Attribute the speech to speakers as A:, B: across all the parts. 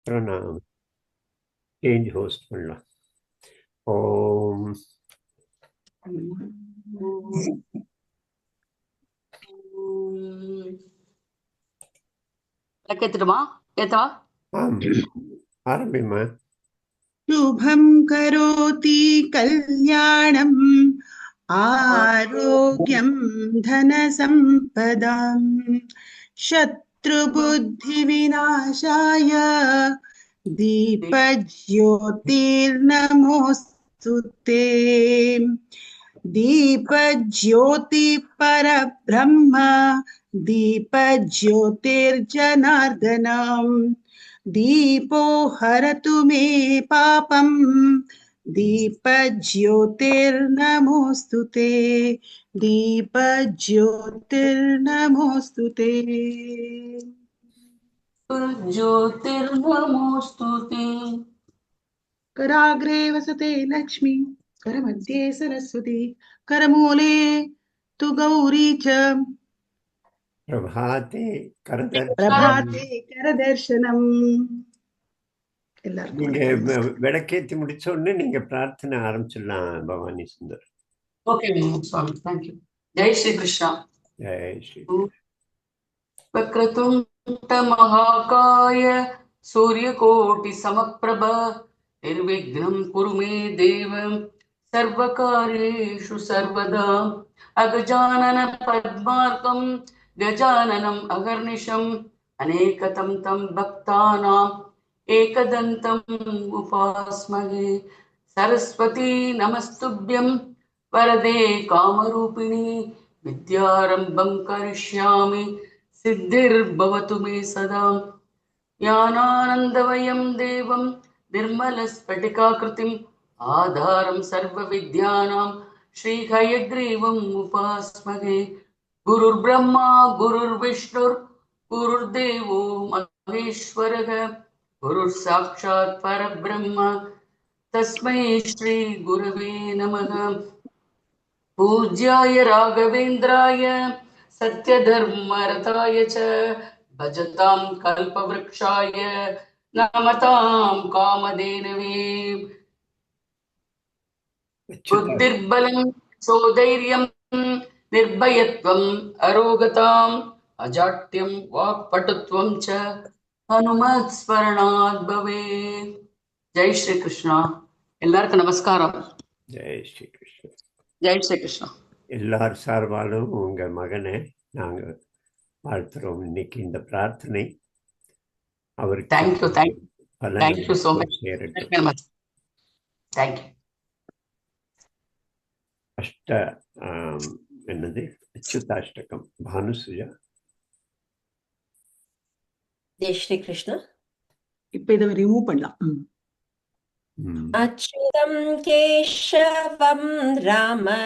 A: அப்புறம் நான் change host பண்ணலாம். ஓம் ஆரம்பிமா.
B: शुभं करोति कल्याणम् आरोग्यं धनसम्पदाम् शत्रुबुद्धिविनाशाय दीपज्योतिर्नमोऽस्तु ते। दीपज्योति परब्रह्म दीपज्योतिर्जनार्दनम् दीपो हरतु मे पापम् दीपज्योतिर्नमोऽस्तु ते। दीपज्योतिर्नमोऽस्तु ते।
C: ज्योतिर्नमोऽस्तुते।
B: कराग्रे वसते लक्ष्मी करमध्ये सरस्वती करमूले तु गौरी च
A: பிரபாதே
B: प्रभाते
A: கரதர்ஷனம்.
B: करदर्शनम्।
A: நீங்க
B: எல்லாருக்கும் நமஸ்காரம்.
A: விளக்கேத்தி முடிச்ச உடனே நீங்க பிரார்த்தனை ஆரம்பிச்சிடலாம் Bhavani Sundar.
C: Okay, Swami, thank you. Jai Shri Krishna.
A: Jai Sri.
C: वक्रतुण्ड महाकाय सूर्यकोटि समप्रभ निर्विघ्नं कुरु मे देव सर्वकार्येषु सर्वदा अगजानन पद्मार्कं गजाननम् अगर्निशम् अनेकतं तं भक्तानाम् एकदन्तम् उपास्महे। सरस्वती नमस्तुभ्यं वरदे कामरूपिणी विद्यारम्भं करिष्यामि सिद्धिर्भवतु मे सदा। ज्ञानानन्दमयं देवं निर्मलस्फटिकाकृतिम् आधारं सर्वविद्यानां श्रीहयग्रीवम् उपास्महे। गुरुर्ब्रह्मा गुरुर्विष्णुर्गुरुर्देवो महेश्वरः गुरुर्साक्षात् परब्रह्म तस्मै श्री गुरवे नमः। पूज्याय राघवेन्द्राय सत्यधर्मरताय च भजतां कल्पवृक्षाय नमतां कामधेनवे। बुद्धिर्बलं सौधैर्यं निर्भयत्वम् अरोगताम् अजाड्यं वाक्पटुत्वं च हनुमत्स्मरणात् भवेत्। जय श्री कृष्णा. எல்லாருக்கும் நமஸ்காரம்.
A: ஜெய் ஸ்ரீ கிருஷ்ணன்.
C: ஜெய் ஸ்ரீ கிருஷ்ணா.
A: எல்லார் சார்பாலும் உங்க மகனை நாங்க வாழ்த்துறோம். இன்னைக்கு இந்த பிரார்த்தனை அவருக்கு
C: தேங்க்யூ ஸோ மச்.
A: சேரட்டும்.
C: தேங்க்யூ.
A: என்னது அச்சுதாஷ்டகம் பானுசுஜா.
D: ஜெய் ஸ்ரீ கிருஷ்ணா.
B: இப்ப இதை ரிமூவ் பண்ணலாம்.
D: அச்சுதம் கேசவம் ராமநாராயணம்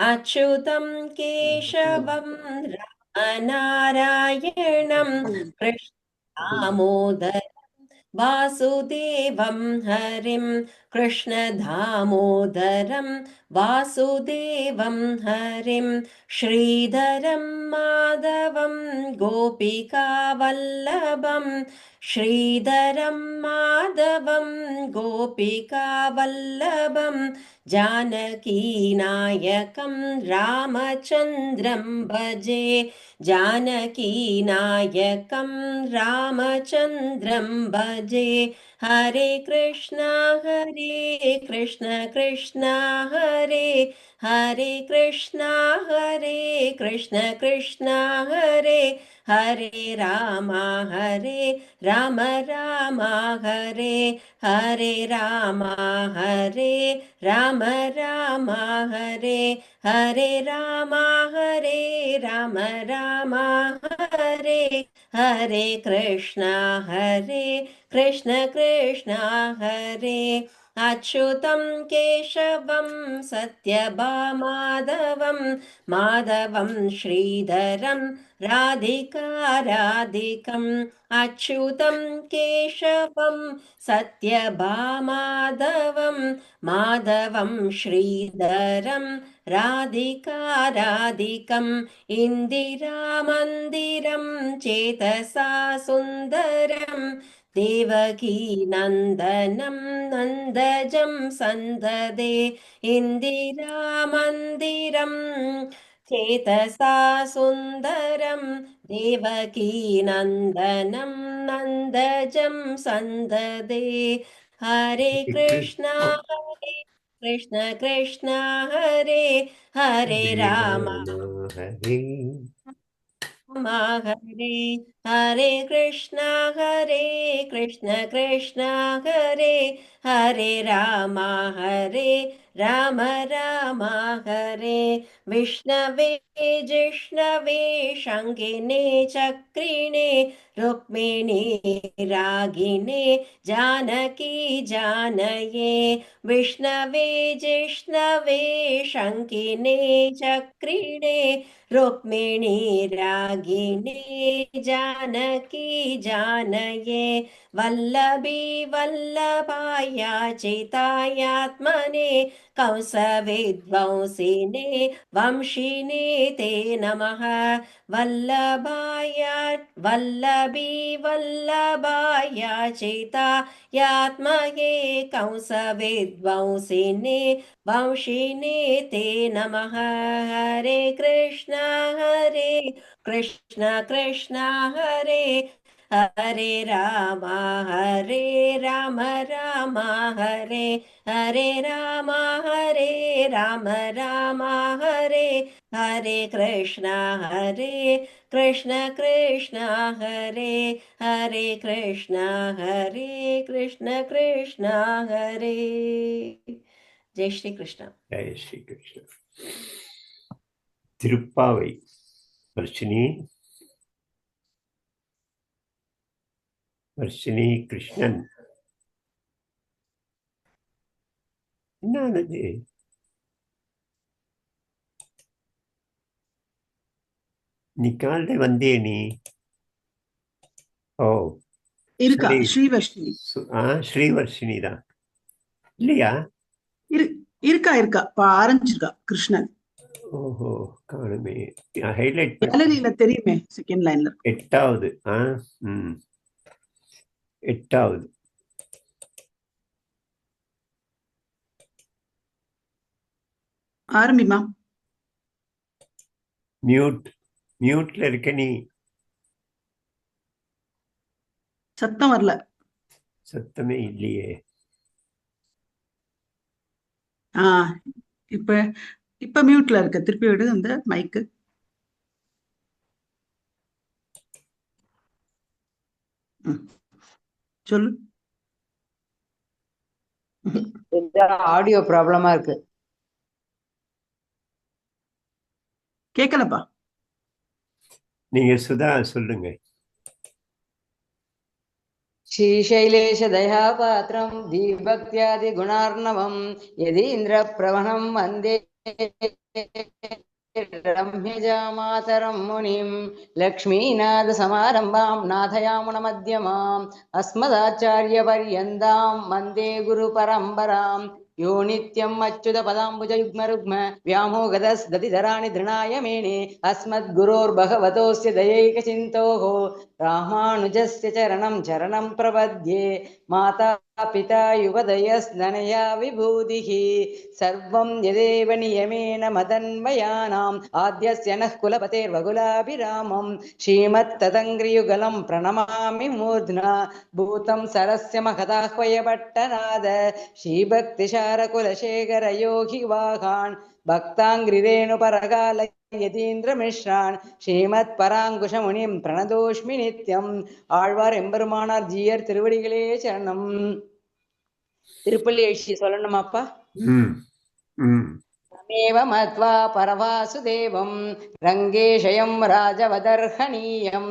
D: அச்சுதம் கேசவம் ராமநாராயணம் கிருஷ்ண தாமோதரம் வாசுதேவம் ஹரிம் கிருஷ்ண தாமோதரம் வாசுதேவம் ஹரிம் ஸ்ரீதரம் மாதவம் கோபிகா வல்லபம் श्रीधरं माधवं गोपिका वल्लभं जानकीनायकं रामचन्द्रं भजे जानकीनायकं रामचन्द्रं भजे। हरे कृष्ण कृष्ण हरे हरे कृष्ण कृष्ण हरे हरे राम राम हरे हरे राम राम हरे हरे राम राम हरे हरे कृष्ण कृष्ण हरे अच्युतं केशवं सत्यभामाधवं माधवं श्रीधरं राधिकाराधिकम् अच्युतं केशवं सत्यभामाधवं माधवं श्रीधरं राधिकाराधिकम् इन्दिरामन्दिरं चेतसा सुन्दरं देवकी नन्दनं नन्दजं सन्ददे इन्दिरामन्दिरं चेतसा सुन्दरं देवकी नन्दनं नन्दजं सन्ददे हरे कृष्णा कृष्ण कृष्ण हरे हरे राम
A: हरे
D: हरे हरे कृष्ण कृष्ण हरे हरे राम राम हरे विष्णवे जिष्णवे शङ्किने चक्रिणे रुक्मिणी रागिणे जानकी जानये विष्णवे जिष्णवे शङ्किने चक्रिणे रुक्मिणी रागिणे जानकी जानये वल्लभी वल्लभायाचितायात्मने कंसविध्वंसिने वंशिने ते नमः वल्लभी वल्लभायाचितायात्मने कंसविध्वंसिने वंशिने ते नमः हरे कृष्ण कृष्ण हरे हरे राम राम हरे हरे राम राम हरे हरे कृष्ण कृष्ण हरे हरे कृष्ण कृष्ण हरे जय श्री कृष्ण
A: जय श्री कृष्ण திருப்பாவை வர்ஷினி கிருஷ்ணன் என்னது நீ காலைல வந்தே நீ ஓ
B: இருக்கா
A: சரி
B: ஸ்ரீவர்ஷினி
A: ஸ்ரீவர்ஷினி தான் இல்லையா
B: இருக்கா ஆரம்பிச்சிருக்கா கிருஷ்ணன்
A: ஓஹோ காணுமே ஹைலைட்
B: கேலரியில தெரியுமே செகண்ட் லைன்ல
A: 8வது
B: ஆரம்பிமா
A: மியூட்ல இருக்க நீ
B: சத்தம் வரல
A: சத்தமே இல்லையே
B: இப்ப மியூட்ல இருக்க திருப்பி விடு அந்த மைக்கு சொல்லு
E: ஆடியோ ப்ராப்ளமா இருக்கு
B: கேட்கலப்பா
A: நீங்க சுதா சொல்லுங்க
E: श्रीशैलेशदयापात्रं दीभक्त्यादिगुणार्णवं यदीन्द्रप्रवणं वन्दे रम्यजामातरं मुनिं लक्ष्मीनाथसमारम्भां नाथयामुनमध्यमाम् अस्मदाचार्यपर्यन्तां वन्दे गुरुपरम्परां यो नित्यम् अच्युतपदाम्बुजयुग्मरुग्म व्यामोगदस्दतिधराणि धृणाय मेने अस्मद्गुरोर्भगवतोऽस्य दयैकचिन्तोः रामानुजस्य चरणं प्रपद्ये माता पिता युवदयस्ननया विभूतिः सर्वं यदेव नियमेन मदन्वयानाम् आद्यस्य नः कुलपतेर्वकुलाभिरामं श्रीमत्तदङ्घ्रियुगलं प्रणमामि मूर्ध्ना भूतं सरस्य महदाह्वयपट्टनाद श्रीभक्तिशारकुलशेखर योगिवाहान् भक्ताङ्घ्रिरेणुपरकाल यतीन्द्रमिश्रान् श्रीमत्पराङ्कुशमुनिं प्रणतोष्मि नित्यम् ஆழ்வார் எம்பெருமானார் ஜீயர் திருவடிகளே சரணம் திருப்பள்ளி எழுச்சி சொல்லணுமாப்பா तमेव मत्वा परवासुदेवं रङ्गेशयं राजवदर्हणीयं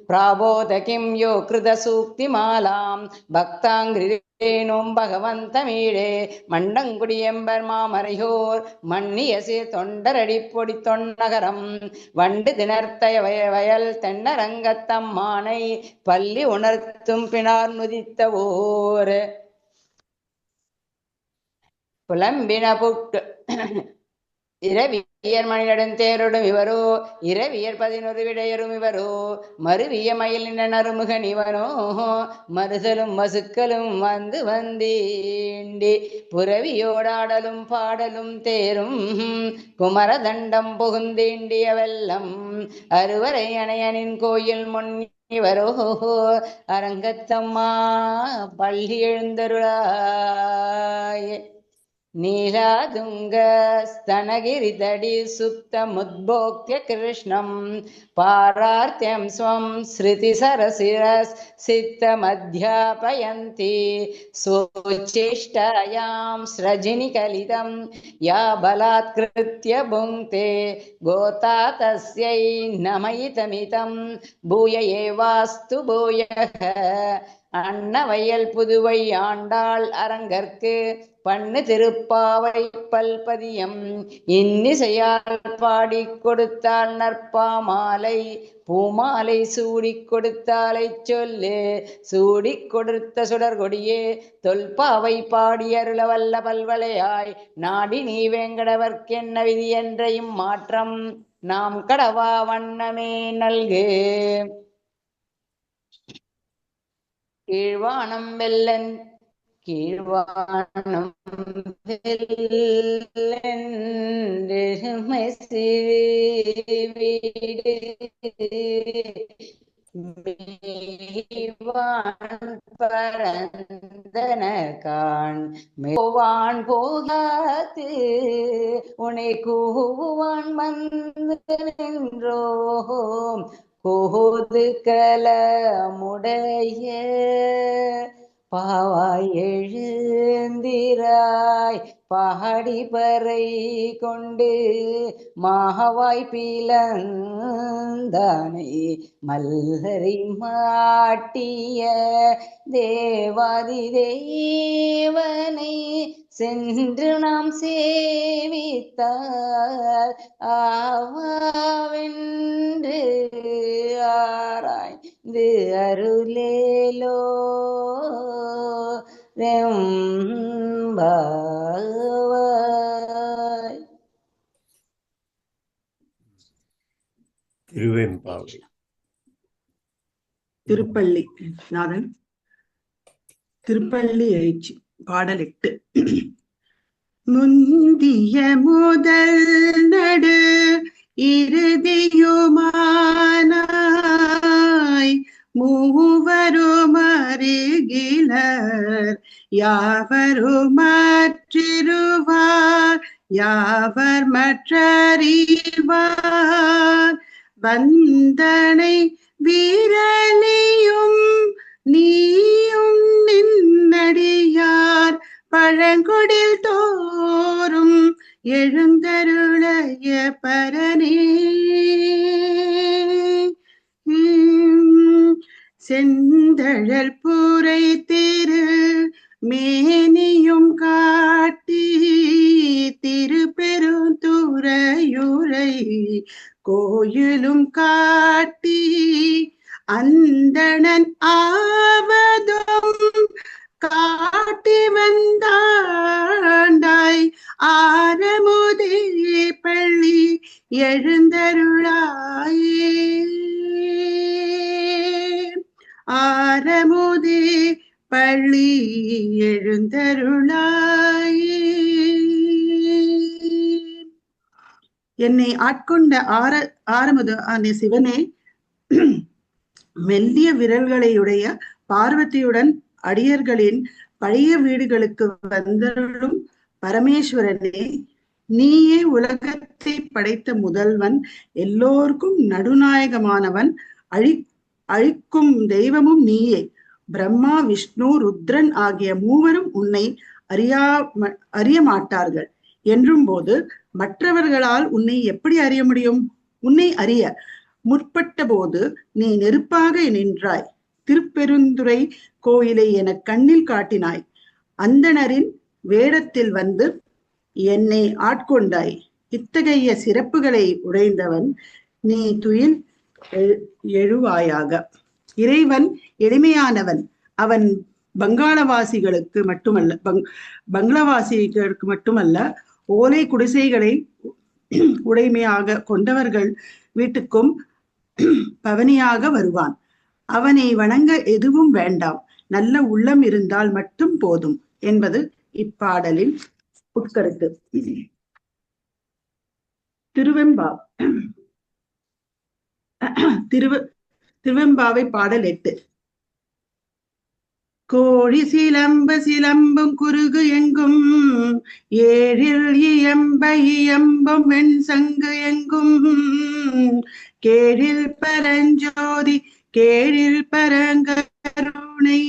E: प्राबोधकिं यो कृतसूक्तिमालां भक्ताङ्घ्रि ஏனும் பகவந்தமீழே மண்டங்குடியெம்பர் மாமரையோர் மன்னிய சீர் தொண்டரடி பொடி தொன்னகரம் வண்டு திணர்த்தய வயல் தென்னரங்கத்தம்மானை பள்ளி உணர்த்தும் பினார் நுதித்தவோர் புலம்பின புட்டு இரவியர் மணிநடன் தேரொடும் இவரோ இரவியர் 11 விடையரும் இவரோ மருவிய மயிலின நறுமுகன் இவனோ மறுதலும் மசுக்களும் வந்து வந்தீண்டி புறவியோடாடலும் பாடலும் தேரும் குமரதண்டம் புகுந்தீண்டிய வெள்ளம் அறுவரை அணையனின் கோயில் முன் இவரோ அரங்கத்தம்மா பள்ளி எழுந்தருளாயே நீலாதுங்க स्तनगिरितडी सुप्तमुद्बोध्य कृष्णं पारार्त्यं स्वं श्रुतिसरसिरसिद्धमध्यापयन्ति स्वचेष्टायां स्रजिनिकलितं या बलात्कृत्य भुङ्क्ते गोता तस्यै नमयितमितं भूय एवास्तु भूयः அன்னவயல் புதுவை ஆண்டாள் அரங்கற்கு பண்ணு திருப்பாவை பல்பதியம் இன்னிசையால் பாடி கொடுத்தாள் நற்பாமாலை பூமாலை சூடி கொடுத்தாலை சொல்லு சூடி கொடுத்த சுடர்கொடியே தொல்பாவை பாடி அருள வல்ல பல்வளையாய் நாடி நீ வேங்கடவர்க்கென்ன விதி என்ற இம்மாற்றம் நாம் கடவா வண்ணமே நல்கு கீழ்வானம் வெல்லன் கீழ்வானம் வெல்லென்றுமை சிறுவீடு மேவான் பரந்தன காண் மேவான் போகாது உனை கூவான் வந்து நின்றோம் கோது கலமுடைய பாவாய் எழுந்திராய் பாடிபறை கொண்டு மாவாய் பீலந்தானை மல்லரி மாட்டிய தேவாதி தேவனை சென்று நாம் சேவித்தார் ஆவாவென்று ஆராய்ந்து அருளேலோ ரெம்பாவாய்.
A: திருவெம்பாவை.
B: திருப்பள்ளி நாதன் திருப்பள்ளி எழுச்சி பாடல் 8. முந்திய முதல் நடு இறுதியுமானாய் மூவரும் அருகிலர் யாவரும் மற்றிருவார் யாவர் மற்றறிவார் வந்தனை வீரலியும் நீயும் நின்னடியார் பழங்குடில் தோறும் எழுந்தருளைய பரனே செந்தழல் பூரை திரு மேனியும் காட்டி திருப்பெருந்துறையுரை கோயிலும் காட்டி அந்தணன் ஆவதும் காட்டி வந்தாண்டாய் ஆரமுதே பள்ளி எழுந்தருளாயே ஆரமுதே பள்ளி எழுந்தருளாயே. என்னை ஆட்கொண்ட ஆரமுது ஆன சிவனே, மெல்லிய விரல்களையுடைய பார்வதியுடன் அடியர்களின் பழைய வீடுகளுக்கு வந்தருளும் பரமேஸ்வரனே, நீயே உலகத்தை படைத்த முதல்வன், எல்லோருக்கும் நடுநாயகமானவன், அழிக்கும் தெய்வமும் நீயே. பிரம்மா விஷ்ணு ருத்ரன் ஆகிய மூவரும் உன்னை அறிய மாட்டார்கள் என்றும் போது மற்றவர்களால் உன்னை எப்படி அறிய முடியும்? உன்னை அறிய முற்பட்ட போது நீ நெருப்பாக நின்றாய். திருப்பெருந்துறை கோயிலை என கண்ணில் காட்டினாய். அந்தணரின் வேடத்தில் வந்து என்னை ஆட்கொண்டாய். இத்தகைய சிறப்புகளை உடைந்தவன் நீ துயில் எழுவாயாக. இறைவன் எளிமையானவன். அவன் பங்களாவாசிகளுக்கு மட்டுமல்ல ஓலை குடிசைகளை உடைமையாக கொண்டவர்கள் வீட்டுக்கும் பவனியாக வருவான். அவனை வணங்க எதுவும் வேண்டாம், நல்ல உள்ளம் இருந்தால் மட்டும் போதும் என்பது இப்பாடலின் உட்கருத்து. திருவெம்பாவை பாடல் 8. கோழி சிலம்பும் குறுகு எங்கும், ஏழில் இயம்பும் வெண்சங்கு எங்கும், கேழில் பரஞ்சோதி கேழில் பரங்கருணை,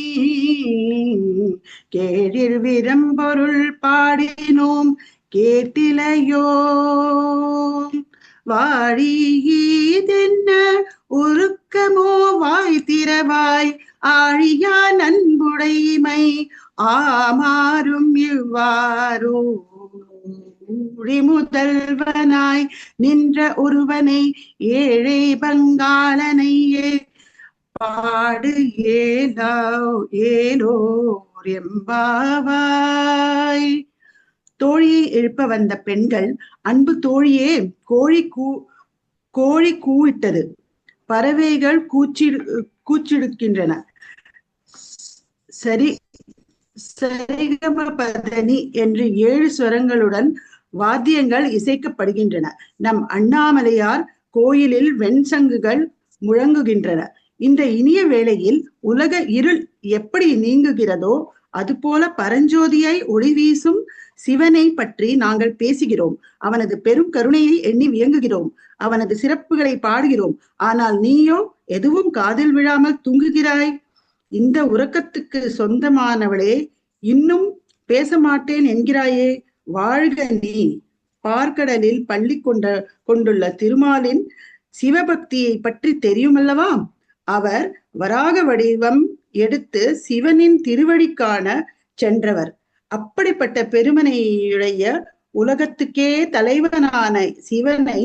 B: கேழில் விரம்பொருள் பாடினோம் கேட்டிலையோ, வாழியீதென்ன உருக்கமோ வாய் திறவாய், ஆழியா நன்புடைமை ஆமாறும் இவ்வாறோ, முதல்வனாய் நின்ற ஒருவனை ஏழை பங்காளனையே பாடு ஏலோர் எம்பாவாய். தோழியை எழுப்ப வந்த பெண்கள், அன்பு தோழியே, கோழி கூவிட்டது, பறவைகள் கூச்சிடுக்கின்றன, சரிகமபதனி என்று 7 ஸ்வரங்களுடன் வாத்தியங்கள் இசைக்கப்படுகின்றன. நம் அண்ணாமலையார் கோயிலில் வெண்சங்குகள் முழங்குகின்றன. இந்த இனிய வேளையில் உலக இருள் எப்படி நீங்குகிறதோ அதுபோல பரஞ்சோதியாய் ஒளி வீசும் சிவனை பற்றி நாங்கள் பேசுகிறோம். அவனது பெரும் கருணையை எண்ணி வியங்குகிறோம். அவனது சிறப்புகளை பாடுகிறோம். ஆனால் நீயோ எதுவும் காதில் விழாமல் தூங்குகிறாய். இந்த உறக்கத்துக்கு சொந்தமானவளே, இன்னும் பேச மாட்டேன் என்கிறாயே, வாழ்க நீ. பார்க்கடலில் பள்ளி கொண்டுள்ள திருமாலின் சிவபக்தியை பற்றி தெரியுமல்லவா? அவர் வராக வடிவம் எடுத்து சிவனின் திருவடிக்கான சென்றவர். அப்படிப்பட்ட பெருமனையுடைய உலகத்துக்கே தலைவனான சிவனை,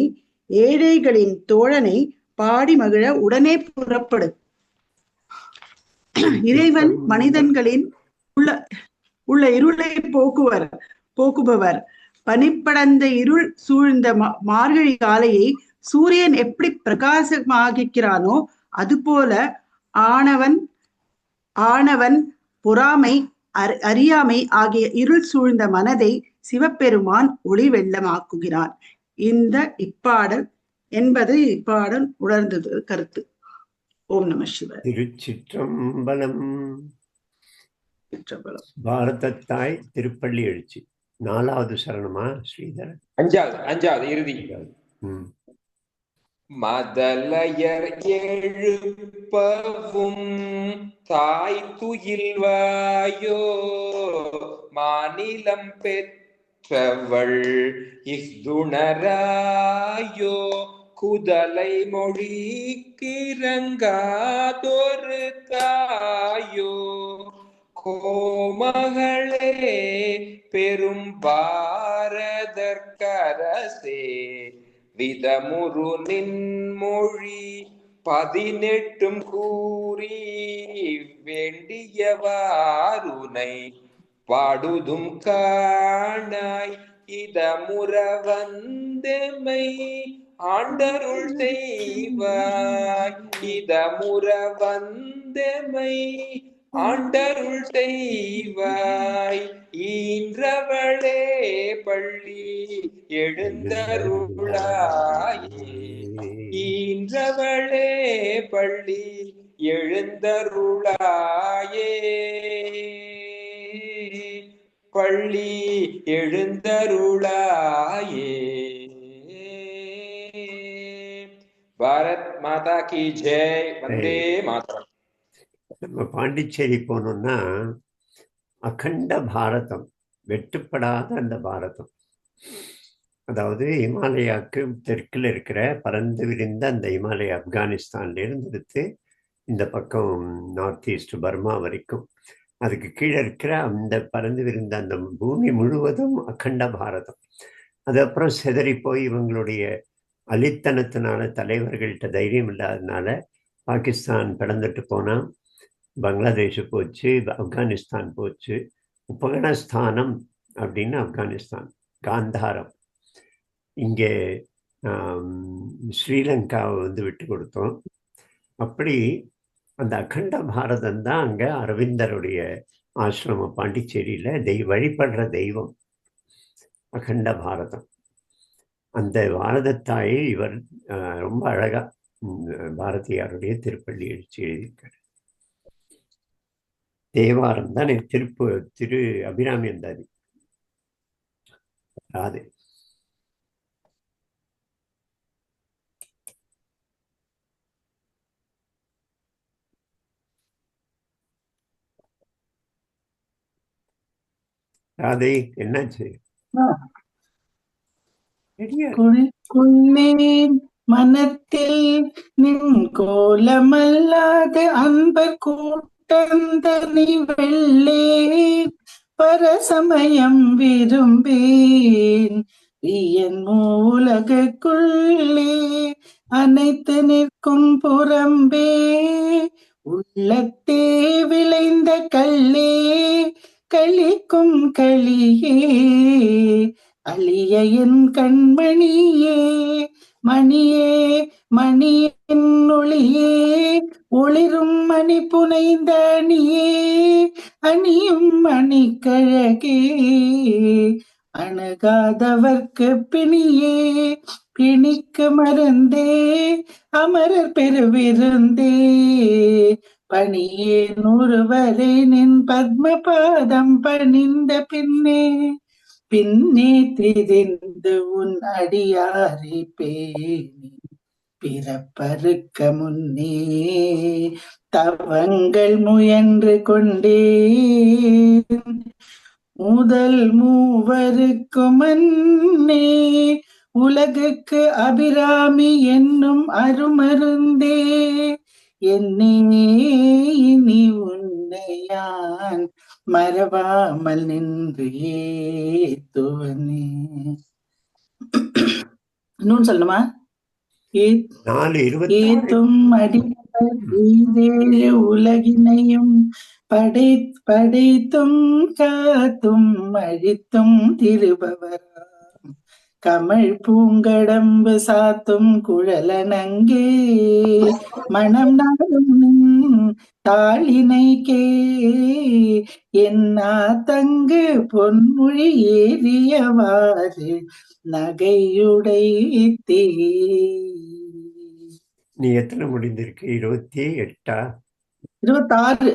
B: ஏழைகளின் தோழனை பாடி மகிழ உடனே புறப்படு. இறைவன் மனிதன்களின் உள்ள இருளை போக்குபவர். பனிப்படந்த இருள் சூழ்ந்த மார்கழி காலையை சூரியன் எப்படி பிரகாசமாகிறானோ அதுபோல ஆணவன் பொறாமை அறியாமை ஆகிய இருள் சூழ்ந்த மனதை சிவபெருமான் ஒளி வெள்ளமாக்குகிறான். இந்த இப்பாடல் உணர்ந்தது கருத்து. ஓம் நம சிவாய.
A: திருச்சிற்றம்பலம். பாரதத்தாய் திருப்பள்ளி எழுச்சி 4வது சரணமா ஸ்ரீதரன்?
F: 5வது இறுதி. மதலையர் எழுப்பவும் தாய் துயில்வாயோ, மாநிலம் பெற்றவள் இஃதுணராயோ, குதலை மொழிக்கிறங்காதொரு தாயோ, கோமகளே பெரும் பாரதற்கரசே, விதமுரு நின்மொழி 18 கூறி, வேண்டியவாருனை பாடுதும் காணாய், இதமுற வந்தெமை ஆண்டருள் செய்வாய், இதமுற வந்தெமை ஆண்டருள் செய்வாய், ஈன்றவளே பள்ளி எழுந்தருளாயே, ஈன்றவளே பள்ளி எழுந்தருளாயே, பள்ளி எழுந்தருளாயே. பாரத் மாதா கி ஜெய். வந்தே மாதரம்.
A: நம்ம பாண்டிச்சேரி போனோம்னா அகண்ட பாரதம், வெட்டுப்படாத அந்த பாரதம், அதாவது இமாலயாவுக்கு தெற்கில் இருக்கிற பறந்து விரிந்த அந்த இமாலயா ஆப்கானிஸ்தான்ல இருந்து எடுத்து இந்த பக்கம் நார்த் ஈஸ்ட் பர்மா வரைக்கும் அதுக்கு கீழே இருக்கிற அந்த பறந்து விரிந்த அந்த பூமி முழுவதும் அகண்ட பாரதம். அது அப்புறம் சிதறி போய் இவங்களுடைய அலித்தனத்தினால, தலைவர்கள்ட்ட தைரியம் இல்லாததுனால பாகிஸ்தான் பிளந்துட்டு போனால், பங்களாதேஷ் போச்சு, ஆப்கானிஸ்தான் போச்சு. உபகணஸ்தானம் அப்படின்னு ஆப்கானிஸ்தான், காந்தாரம். இங்கே ஸ்ரீலங்காவை விட்டு கொடுத்தோம். அப்படி அந்த அகண்ட பாரதம் தான் அங்கே அரவிந்தருடைய ஆசிரமம் பாண்டிச்சேரியில் வழிபடுற தெய்வம் அகண்ட பாரதம். அந்த பாரதத்தாயை இவர் ரொம்ப அழகா பாரதியாருடைய திருப்பள்ளி எழுச்சி எழுதியிருக்காரு. தேவாரம் தான் திரு அபிராமி அந்தாதி. ராதே. ராதே, என்னாச்சு?
G: கொள்ளேன் மனத்தில் நின் கோலமல்லாத அன்பர் கூட்டந்தனி வெள்ளேன் பரசமயம் விரும்பேன் என் மூலகுள்ளே அனைத்து நிற்கும் புறம்பே உள்ளத்தே விளைந்த கல்லே களிக்கும் களியே அழிய என் கண்மணியே மணியே மணியின் ஒளியே ஒளிரும் மணி புனைந்த அணியே அணியும் மணிக்கழகே அணுகாதவர்க்கு பிணியே பிணிக்கு மருந்தே அமரர் பெருவிருந்தே பணியே நூறுவரை நின் பத்ம பாதம் பணிந்த பின்னே பின்னே திரிந்து உன் அடியாரை பேணி பிறப்பறுக்க முன்னே தவங்கள் முயன்று கொண்டே முதல் மூவருக்கு மன்னே உலகுக்கு அபிராமி என்னும் அருமருந்தே என்னே இனி உன்னையான் மறவாமல் நின்று ஏத்துவனே. இன்னொன்னு சொல்லணுமா? ஏத்தும் அடியே உலகினையும் படைத்தும் காத்தும் அழித்தும் திருபவராம் கமல் பூங்கடம்பு சாத்தும் குழலனங்கே மனம் நாடும் தாளினைக்கே என்னா தங்கு பொன்மொழி ஏறியவாறு நகையுடைத்தே.
A: நீ எத்தனை முடிந்திருக்கு? 28?
G: 26.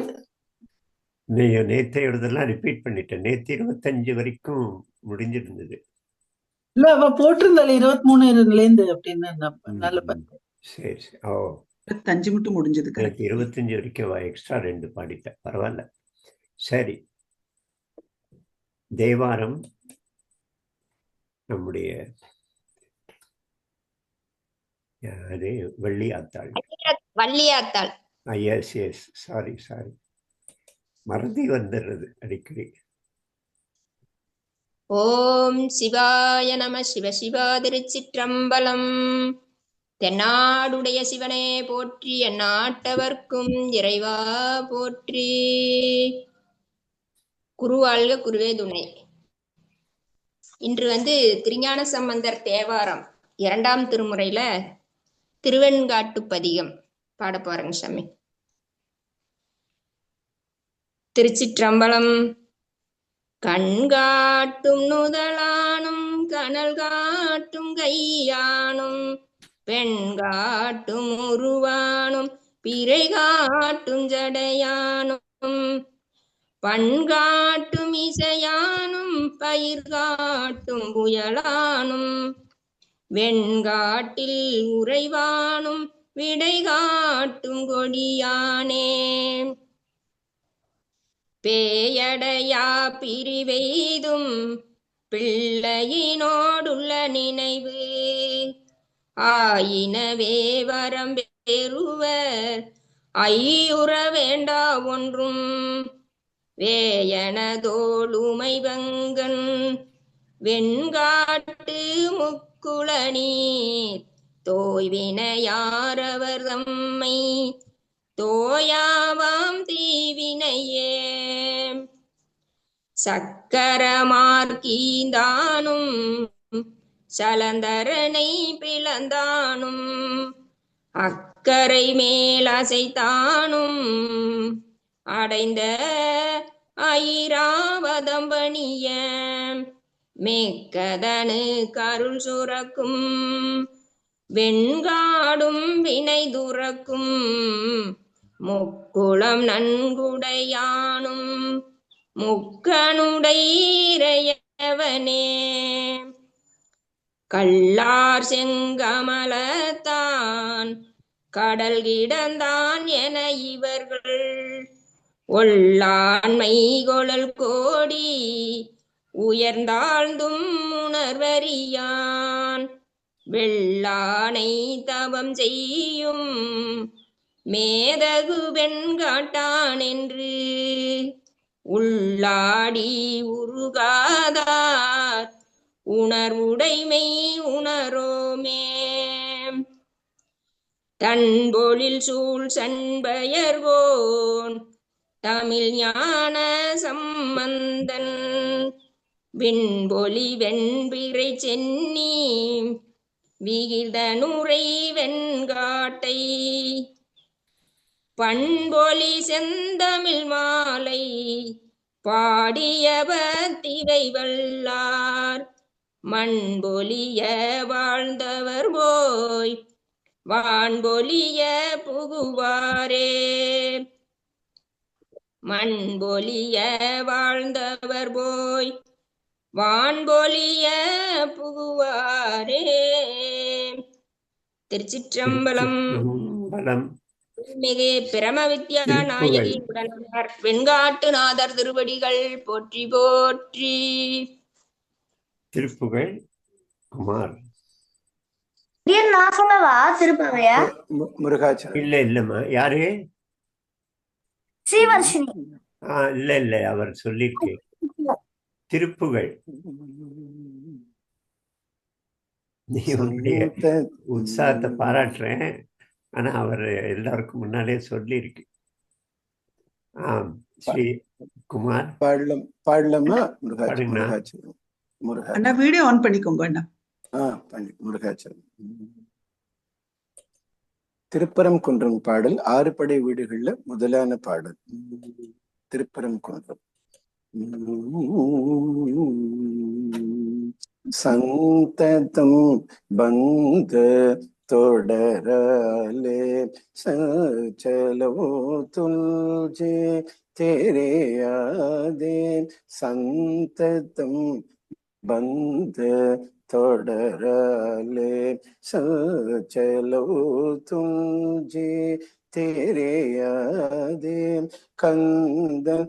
A: நீ நேத்தையோடதெல்லாம் ரிப்பீட் பண்ணிட்டேன். நேற்று 25 வரைக்கும் முடிஞ்சிருந்தது.
G: இல்ல, அவ போட்டிருந்தாள் 23 அப்படின்னு. நல்ல
A: சரி சரி. ஓ,
B: 25 மட்டும் முடிஞ்சது.
A: 25 வரைக்கும் எக்ஸ்ட்ரா 2 பாடிட்டேன். பரவாயில்ல. சரி, தேவாரம் நம்முடைய வள்ளியாத்தாள். எஸ் எஸ், சாரி மறதி வந்துடுறது அடிக்கடி.
H: ஓம் சிவாய நம. சிவ சிவா திருச்சிற்றம்பலம். தென்னாடுடைய சிவனே போற்றி, எந்நாட்டவர்க்கும் இறைவா போற்றி. குருவாழ்க குருவே துணை. இன்று திருஞான சம்பந்தர் தேவாரம் 2ஆம் திருமுறையில திருவெண்காட்டு பதிகம் பாட போறேங்க சாமி. திருச்சிற்றம்பலம். கண்காட்டும் நுதலானும் கனல் காட்டும் கையானும் பெண் காட்டும் உருவானும் பிறை காட்டும் ஜடையானும் பண்காட்டும் இசையானும் பயிர் காட்டும் புயலானும் வெண்காட்டில் உறைவானும் விடை காட்டும் கொடியானே பேயடையா பிரிவெய்தும் பிள்ளையினோடுள்ள நினைவு ஆயினவே வரம் பெறுவர் ஐயுற வேண்டா ஒன்றும் வேயனதோளுமை வங்கன் வெண்காட்டு முக்குள நீர் தோய்வினையாரவர் தம்மை தோயாவாம் தீவினையே சக்கரமார்க்கீந்தானும் சலந்தரனை பிளந்தானும் அக்கரை மேலசைத்தானும் அடைந்த ஐராவதம் பணிய மேக்கதனு கருள் சுரக்கும் வெண்காடும் வினை துறக்கும் முக்குளம் நன்குடையானும் முக்கனுடையவனே கல்லார் செங்கமலத்தான் கடல் கிடந்தான் என இவர்கள் ஒல்லாண்மை கொழல் கோடி உயர்ந்தாழ்ந்தும் உணர்வறியான் வெள்ளானை தவம் செய்யும் மேதகு வெண்காட்டான் என்று உள்ளாடி உருகாதார் உணர்வுடைமை உணரோமே தன்பொழில் சூழ் சண்பயர்கோன் தமிழ் ஞான சம்பந்தன் விண்பொலி வெண்பிறை சென்னி விகிதனுரை வெண்காட்டை பண்பொலி செந்தமிழ் மாலை பாடியவத்திரை வல்லார் மண்பொலிய வாழ்ந்தவர் போய் வான்பொலிய புகுவாரே மண்பொலிய வாழ்ந்தவர் போய் வான்பொலிய புகுவாரே. திருச்சிற்றம்பலம். மிகு பிரம வித்யா நாயகி உடனார் வெண்காட்டு நாதர் திருவடிகள் போற்றி போற்றி.
A: திருப்புகழ் குமார்.
I: நான் சொல்லவா திருப்பவையா?
A: முருகாச்சலம். இல்ல இல்லம்மா, யாரு?
I: ஸ்ரீவர்ஷினி.
A: இல்ல அவர் சொல்லிருக்கு. திருப்புகழ். நீ உன்னுடைய உற்சாகத்தை பாராட்டுறேன், ஆனா அவர் எல்லாருக்கும் முன்னாலே சொல்லியிருக்கு. ஸ்ரீ குமார்
J: பாடலாமா?
B: அண்ணா வீடியோ ஆன் பண்ணிக்கோங்க அண்ணா.
J: முருகாச்சலம். திருப்பரங்குன்றம் பாடல் 6 படை வீடுகள்ல முதலான பாடல். திருப்பரங்குன்றம். சந்ததம் பந்த தொடரலே சலோ துல்ஜே तेरे यादे संततम बंद तोड़रले चलो तुझे तेरे यादे कंदन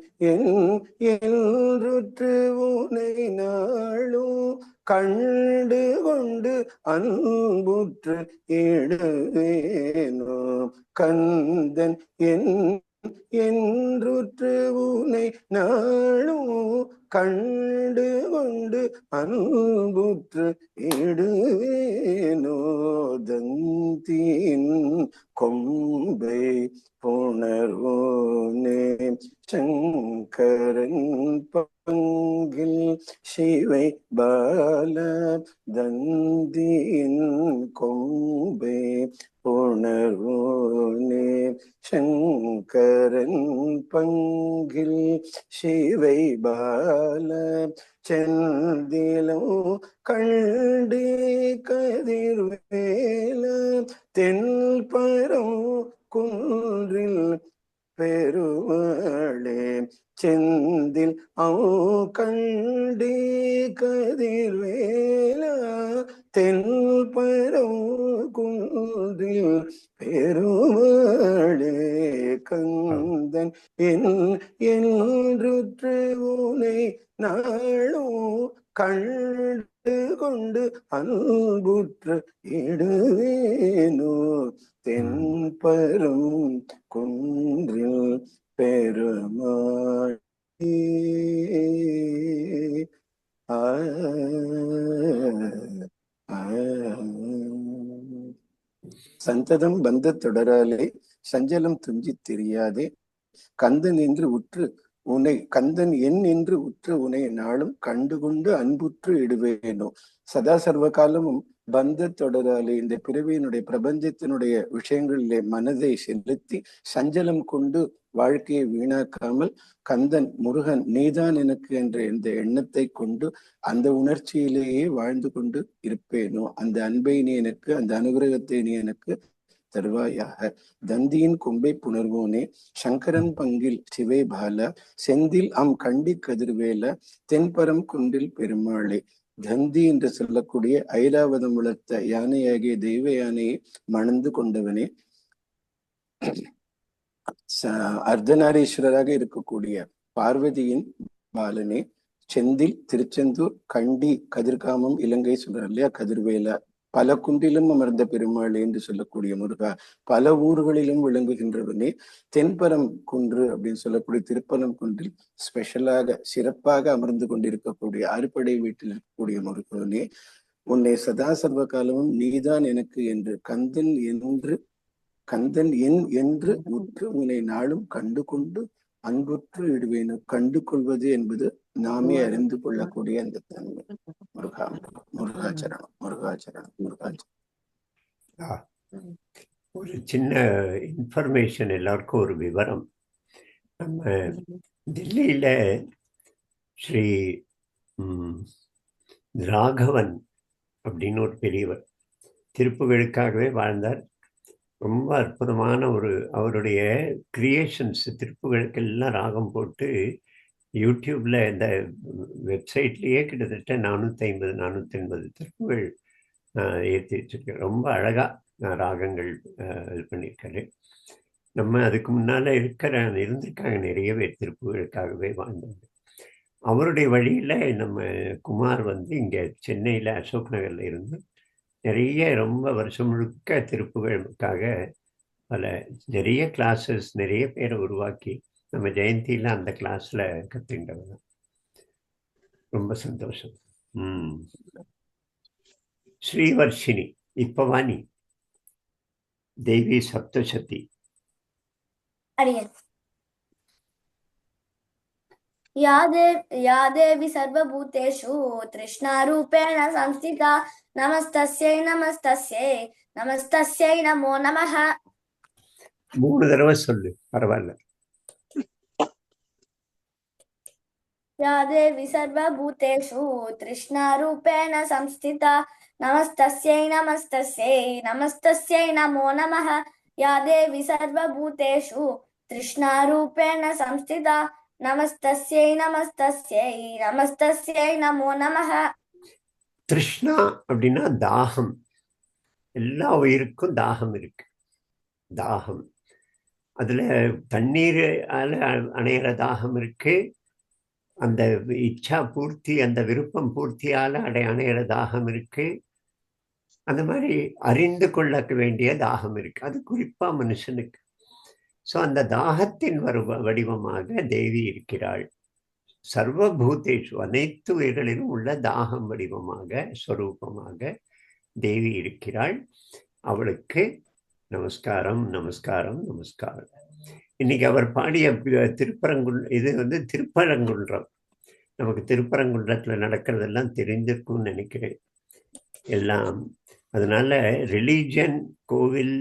J: रुற்றுனை நாளும் கண்டு கொண்டு அன்புற்று இடுவேனோ கந்தன் என்றுற்று உனை நாளும் கண்டு கொண்டு அன்புற்று இடுவேனோ தந்தின் கொம்பை புணர்வோனே சங்கரன் பங்கில் சிவை பால தந்தியின் கொம்பை புணர்வோனே சங்கரன் பங்கில் சிவை பால செந்திலோ கண்டே கதிர்வேல தென்பரம் குன்றில் பெருவாளே செந்தில் கண்டே கதிர்வேலா தென்பரம் குன்றில் பெருவாளே கந்தன் என்றுற்று உனை நாளும் கண்டு கொண்டு அன்புற்று இடுவேனோ தென்பரும் குன்றில் பெருமாள் ஆ ஆ. சந்ததம் பந்த தொடராலே சஞ்சலம் துஞ்சித் தெரியாதே கந்தன் என்று உற்று உனை கந்தன் என் என்று உற்று உனை நாளும் கண்டுகொண்டு அன்புற்று இடுவேனோ. சதா சர்வ காலமும் பந்த தொடராலே இந்த பிறவியினுடைய பிரபஞ்சத்தினுடைய விஷயங்களிலே மனதை செலுத்தி சஞ்சலம் கொண்டு வாழ்க்கையை வீணாக்காமல் கந்தன் முருகன் நீதான் எனக்கு என்ற இந்த எண்ணத்தை கொண்டு அந்த உணர்ச்சியிலேயே வாழ்ந்து கொண்டு இருப்பேனோ. அந்த அன்பை நீ எனக்கு, அந்த அனுகிரகத்தை நீ எனக்கு தருவாயாக. தந்தியின் கொம்பை புணர்வோனே சங்கரன் பங்கில் சிவை பால செந்தில் கண்டி கதிர்வேல தென்பரம் குன்றில் பெருமாளே. தந்தி என்று சொல்லக்கூடிய ஐராவதம் வளர்த்த யானையாகிய தெய்வ யானையை மணந்து கொண்டவனே, அர்த்தநாரீஸ்வரராக இருக்கக்கூடிய பார்வதியின் பாலனே, செந்தில் திருச்செந்தூர் கண்டி கதிர்காமம் இலங்கை சொல்றார் இல்லையா, கதிர்வேலா பல குன்றிலும் அமர்ந்த பெருமாள் என்று சொல்லக்கூடிய முருகா, பல ஊர்களிலும் விளங்குகின்றவனே, தென்பரம் குன்று அப்படின்னு சொல்லக்கூடிய திருப்பரம் குன்றில் ஸ்பெஷலாக சிறப்பாக அமர்ந்து கொண்டிருக்கக்கூடிய அறுபடை வீட்டில் இருக்கக்கூடிய முருகனே, உன்னை சதா சர்வ காலமும் நீதான் எனக்கு என்று கந்தன் என் என்று உற்று உன்னை நாளும் கண்டு கொண்டு அன்புற்று இடுவேனு. கண்டு கொள்வது என்பது நாமே அறிந்து கொள்ளக்கூடிய அந்த தன்மை. முருகா முருகாச்சரணம் முருகாச்சரணம் முருகாச்சரணம்.
A: ஒரு சின்ன இன்ஃபர்மேஷன், எல்லாருக்கும் ஒரு விவரம். நம்ம டெல்லியில ஸ்ரீ ராகவன் அப்படின்னு ஒரு பெரியவர் திருப்புகளுக்காகவே வாழ்ந்தார். ரொம்ப அற்புதமான அவருடைய கிரியேஷன்ஸ், திருப்புகளுக்கெல்லாம் ராகம் போட்டு யூடியூப்ல இந்த வெப்சைட்லேயே கிட்டத்தட்ட 450 திருப்புகள் ஏற்றி வச்சிருக்கேன். ரொம்ப அழகாக ராகங்கள் இது பண்ணியிருக்காரு. நம்ம அதுக்கு முன்னால் இருந்திருக்காங்க நிறைய பேர் திருப்புகளுக்காகவே வாழ்ந்தாங்க. அவருடைய வழியில் நம்ம குமார் இங்கே சென்னையில் அசோக் நகரில் இருந்து நிறைய ரொம்ப வருஷம் முழுக்க திருப்புகளுக்காக நிறைய கிளாஸஸ், நிறைய பேரை உருவாக்கி நம்ம ஜெயந்தியில் அந்த கிளாஸில் கற்றுக்கிட்டவங்க. ரொம்ப சந்தோஷம். ஸ்ரீவர்ஷினி இப்பவானி தேவி சப்தசதி.
I: या देवी सर्वभूतेषु तृष्णारूपेण संस्थिता नमस्तस्यै नमस्तस्यै नमस्तस्यै नमो नमः.
A: 3 தடவை சொல்லு, பரவாயில்ல.
I: या देवी सर्वभूतेषु तृष्णारूपेण संस्थिता नमस्तस्यै नमस्तस्यै नमस्तस्यै नमो नमः. या देवी सर्वभूतेषु तृष्णारूपेण संस्थिता நமஸ்தஸ்யை நமஸ்தஸ்யை நமஸ்தஸ்யை நமோ நமஹ.
A: திருஷ்ணா அப்படின்னா தாகம். எல்லா உயிருக்கும் தாகம் இருக்கு. தாகம் அதுல தண்ணீர் அணையிற தாகம் இருக்கு, அந்த இச்சா பூர்த்தி, அந்த விருப்பம் பூர்த்தியால அணையிற தாகம் இருக்கு, அந்த மாதிரி அறிந்து கொள்ள வேண்டிய தாகம் இருக்கு. அது குறிப்பா மனுஷனுக்கு. ஸோ அந்த தாகத்தின் வடிவமாக தேவி இருக்கிறாள். சர்வபூதேஷு அனைத்து உயிர்களிலும் உள்ள தாகம் வடிவமாக ஸ்வரூபமாக தேவி இருக்கிறாள். அவளுக்கு நமஸ்காரம் நமஸ்காரம் நமஸ்காரம். இன்னைக்கு அவர் பாடிய இது திருப்பரங்குன்றம். நமக்கு திருப்பரங்குன்றத்துல நடக்கிறதெல்லாம் தெரிஞ்சிருக்கும்னு நினைக்கிறேன் எல்லாம். அதனால ரிலீஜன், கோவில்,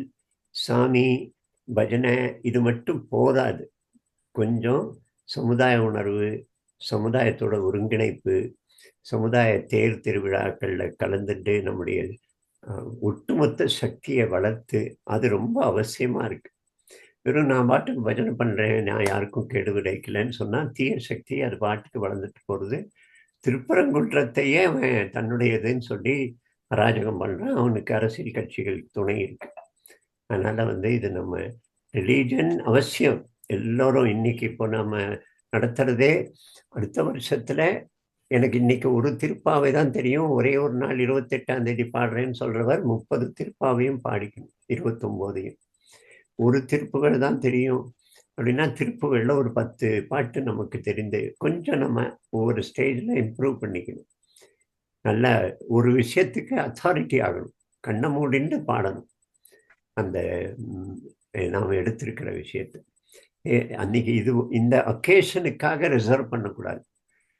A: சாமி, பஜனை இது மட்டும் போதாது. கொஞ்சம் சமுதாய உணர்வு, சமுதாயத்தோட ஒருங்கிணைப்பு, சமுதாய தேர் திருவிழாக்களில் கலந்துட்டு நம்முடைய ஒட்டுமொத்த சக்தியை வளர்த்து, அது ரொம்ப அவசியமாக இருக்குது. வெறும் நான் பாட்டுக்கு பஜனை பண்ணுறேன், நான் யாருக்கும் கெடு விளைக்கலன்னு சொன்னால் தீய சக்தி அது பாட்டுக்கு வளர்ந்துட்டு போகிறது. திருப்பரங்குன்றத்தையே அவன் தன்னுடையதுன்னு சொல்லி அராஜகம் பண்ணுறான். அவனுக்கு அரசியல் கட்சிகள் துணை இருக்கு. அதனால் இது நம்ம ரிலீஜன் அவசியம். எல்லோரும் இன்னைக்கு இப்போ நம்ம நடத்துறதே, அடுத்த வருஷத்துல எனக்கு இன்னைக்கு ஒரு திருப்பாவை தான் தெரியும், ஒரே ஒரு நாள் 28ஆம் தேதி பாடுறேன்னு சொல்றவர் 30 திருப்பாவையும் பாடிக்கணும், 29ஐயும். ஒரு திருப்புகள் தான் தெரியும், அப்படின்னா திருப்புகளில் ஒரு 10 பாட்டு நமக்கு தெரிந்து கொஞ்சம் நம்ம ஒவ்வொரு ஸ்டேஜில் இம்ப்ரூவ் பண்ணிக்கணும். நல்ல ஒரு விஷயத்துக்கு அத்தாரிட்டி ஆகணும், கண்ணை மூடிண்டு பாடணும் அந்த நாம் எடுத்திருக்கிற விஷயத்தை. அன்னைக்கு இந்த அக்கேஷனுக்காக ரிசர்வ் பண்ணக்கூடாது.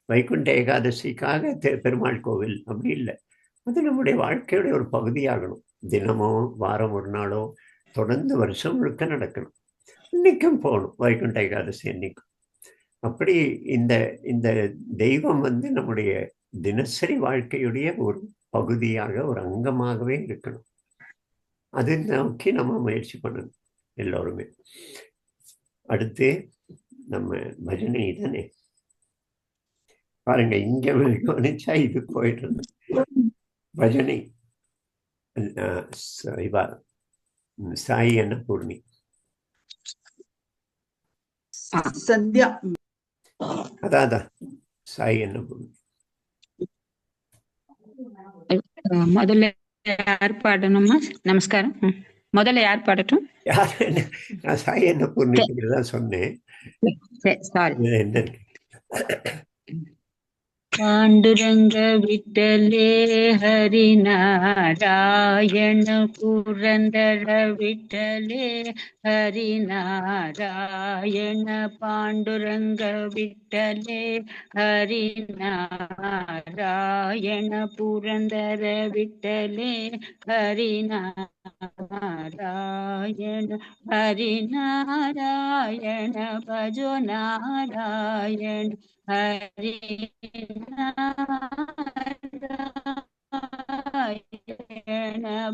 A: வைகுண்ட ஏகாதசிக்காக பெருமாள் கோவில் அப்படி இல்லை, அது நம்முடைய வாழ்க்கையுடைய ஒரு பகுதியாகணும். தினமோ வாரம் ஒரு நாளோ தொடர்ந்து வருஷம் முழுக்க நடக்கணும். இன்னைக்கும் போகணும் வைகுண்ட ஏகாதசி அன்னைக்கும். அப்படி இந்த தெய்வம் நம்முடைய தினசரி வாழ்க்கையுடைய ஒரு பகுதியாக, ஒரு அங்கமாகவே இருக்கணும். அது நோக்கி நம்ம முயற்சி பண்ணணும் எல்லோருமே. அடுத்து நம்ம பஜனை தானே பாருங்க, இங்க கவனிச்சா இது போயிட்டு இருந்தது. பஜனை சாய் அன்னபூர்ணி
B: சந்தியா.
A: அதான் சாய் அன்னபூர்ணி.
K: முதல்ல யார் பாடணுமா? நமஸ்காரம். முதல்ல யார் பாடட்டும்?
A: நான் சாய் அன்னபூர்ணிக்கு தான் சொன்னேன். என்ன
K: पांडुरंग विठ्ठले हरि नारायण पुरंदर विठ्ठले हरि नारायण पांडुरंग विठ्ठले हरि नारायण पुरंदर विठ्ठले हरि नारायण हरि नारायण भजो नारायण हरि नारायण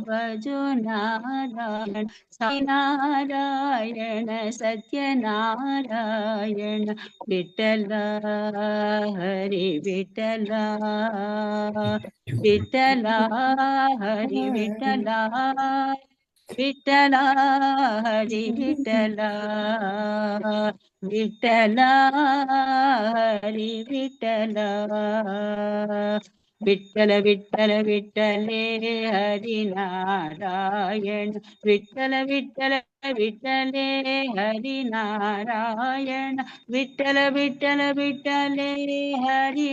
K: भजो नारायण साई नारायण सत्य नारायण विठ्ठल हरि विठ्ठल विठ्ठल हरि विठ्ठल विठ्ठल हरि विठ्ठल विठ्ठल हरि विठ्ठल विठ्ठल विठ्ठल विठ्ठले हरि नारायण विठ्ठल विठ्ठल विठ्ठले हरि नारायण विठ्ठल विठ्ठल विठ्ठले हरि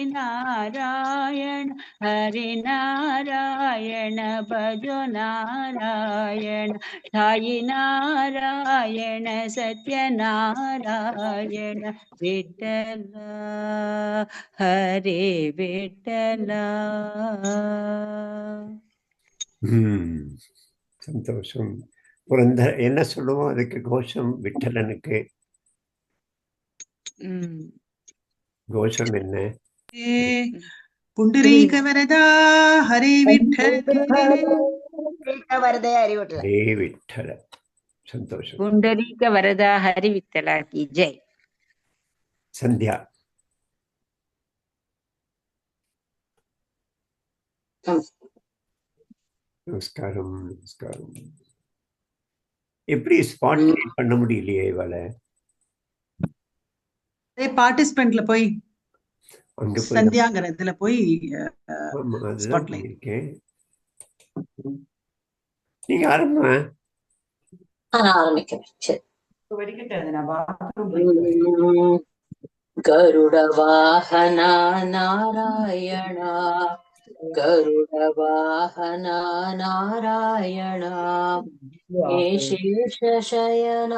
K: नारायण भजो नारायण साई नारायण सत्य नारायण विठ्ठल हरे विठ्ठल.
A: சந்தோஷம். புரந்தர என்ன சொல்லுவோம் அதுக்கு? கோஷம் விட்டலனுக்கு கோஷம் என்ன?
B: புண்டரீக வரதா ஹரி விட்டல
E: வரதே ஹரி விட்டல.
A: ஹரே விட்டல. சந்தோஷம்.
K: புண்டரீக வரதா ஹரி விட்டல கி ஜெய்.
A: சந்தியா. நமஸ்காரம். நமஸ்காரம். எப்படி ஸ்பாட்லைட் பண்ண முடியலையே இவளை?
B: பார்ட்டிசிபென்ட்ல போய்
A: அங்க போய்
B: சந்தியாங்கிறதுல போய்
A: ஸ்பாட்லைட் இருக்கேன். நீங்க
E: ஆரம்பிக்கிறேன். கருட வாகன நாராயண கருட வாகன நாராயண ஹே சேஷ சயன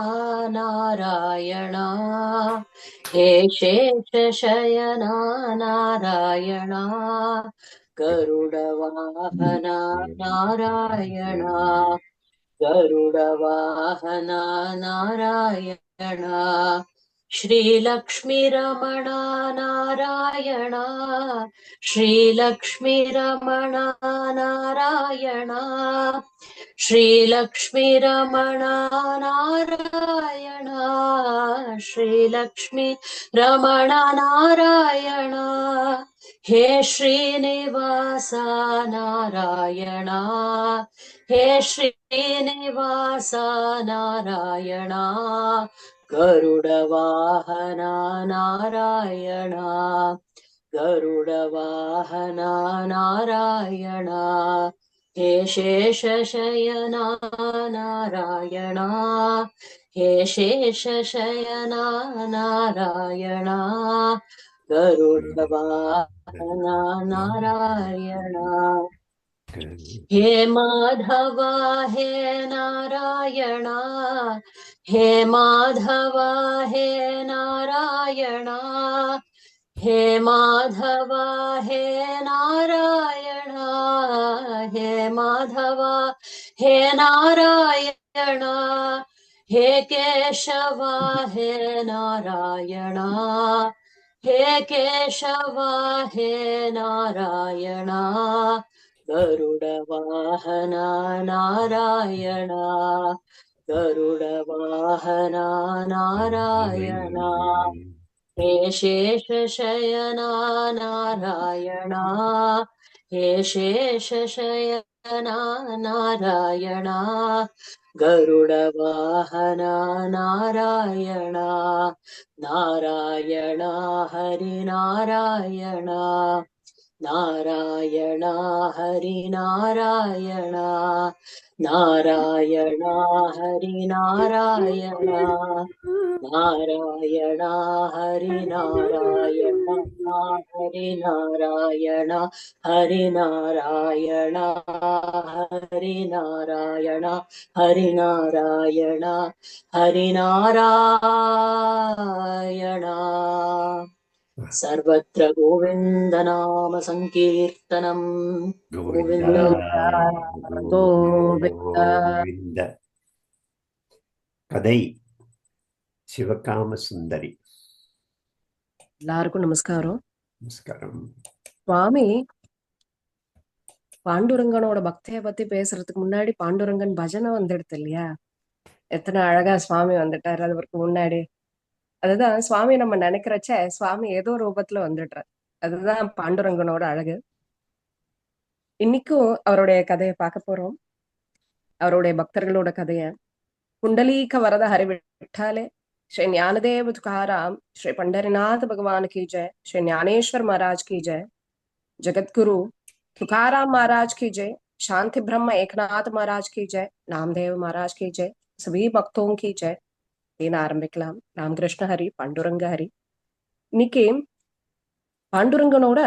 E: நாராயண ஹே சேஷ சயன நாராயண கருட வாகன நாராயண கருட வாகன நாராயண श्री लक्ष्मी रमण नारायण श्री लक्ष्मी रमण नारायण श्री लक्ष्मी रमण नारायण श्री लक्ष्मी रमण नारायण हे श्रीनिवास नारायण हे श्रीनिवास नारायण गरुड वाहन नारायण गरुड वाहन नारायण हे शेष शयन नारायण हे शेषशयना नारायणा गरुडवाहना नारायणा हे माधवा हे नारायणा हे माधवा हे नारायणा हे माधवा हे नारायणा हे माधवा हे नारायणा हे केशवा हे नारायणा हे केशवा हे नारायणा गरुडवाहना नारायणा गरुडवाहना नारायणा हे शेषशयना नारायणा हे शेषशयना नारायणा गरुडवाहना नारायणा नारायणा हरिनारायणा नारायणा हरिनारायणा नारायणा हरिनारायणा नारायणा हरिनारायणा हरिनारायणा हरिनारायणा हरिनारायणा हरिनारायणा हरिनारायणा सर्वत्र गोविन्द नाम संकीर्तनम्
A: கோவிந்தா
E: गोविन्द
A: கோவிந்த. கதை சிவகாம சுந்தரி.
L: எல்லாருக்கும் நமஸ்காரம்.
A: நமஸ்காரம்.
L: சுவாமி பாண்டுரங்கனோட பக்தியை பத்தி பேசுறதுக்கு முன்னாடி பாண்டுரங்கன் பஜனை வந்துடுது இல்லையா? எத்தனை அழகா சுவாமி வந்துட்டாரு அவருக்கு முன்னாடி. அதுதான் சுவாமி நம்ம நினைக்கிறச்ச சுவாமி ஏதோ ரூபத்துல வந்துடுறார். அதுதான் பாண்டுரங்கனோட அழகு. இன்னைக்கும் அவருடைய கதையை பார்க்க போறோம். அவருடைய பக்தர்களோட கதைய. குண்டலீக வரத ஹரிவிட்டாலே श्री ज्ञानदेव तुकाराम, श्री पंढरीनाथ भगवान की जय, श्री ज्ञानेश्वर महाराज की जय, जगतगुरु तुकाराम महाराज की जय, शांति ब्रह्म एकनाथ महाराज की जय, नामदेव महाराज की जय, सभी भक्तों की जय. ஆரம்பிக்கலாம். ராமகிருஷ்ண ஹரி, பாண்டுரங்க ஹரி. இன்னைக்கு பாண்டுரங்கனோட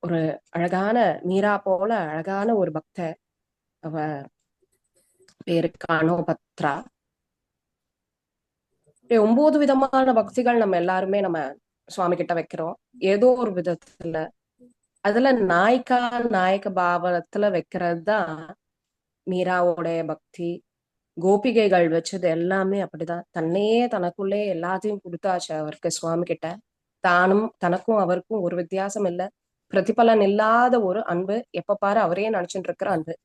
L: ஒரு அழகான மீரா போல அழகான ஒரு பக்த. அவ பேரு கானோபத்ரா. 9 விதமான பக்திகள் நம்ம எல்லாருமே நம்ம சுவாமி கிட்ட வைக்கிறோம் ஏதோ ஒரு விதத்துல. அதுல நாயக பாவத்துல வைக்கிறது தான் மீராவோட பக்தி. கோபிகைகள் வச்சது எல்லாமே அப்படிதான். தன்னையே தனக்குள்ளே எல்லாத்தையும் கொடுத்தாச்சு அவருக்கு சுவாமி கிட்ட. தனக்கும் அவருக்கும் ஒரு வித்தியாசம் இல்லை. பிரதிபலன் இல்லாத ஒரு அன்பு. எப்ப பாரு அவரே நினைச்சுட்டு இருக்கிற அன்பு.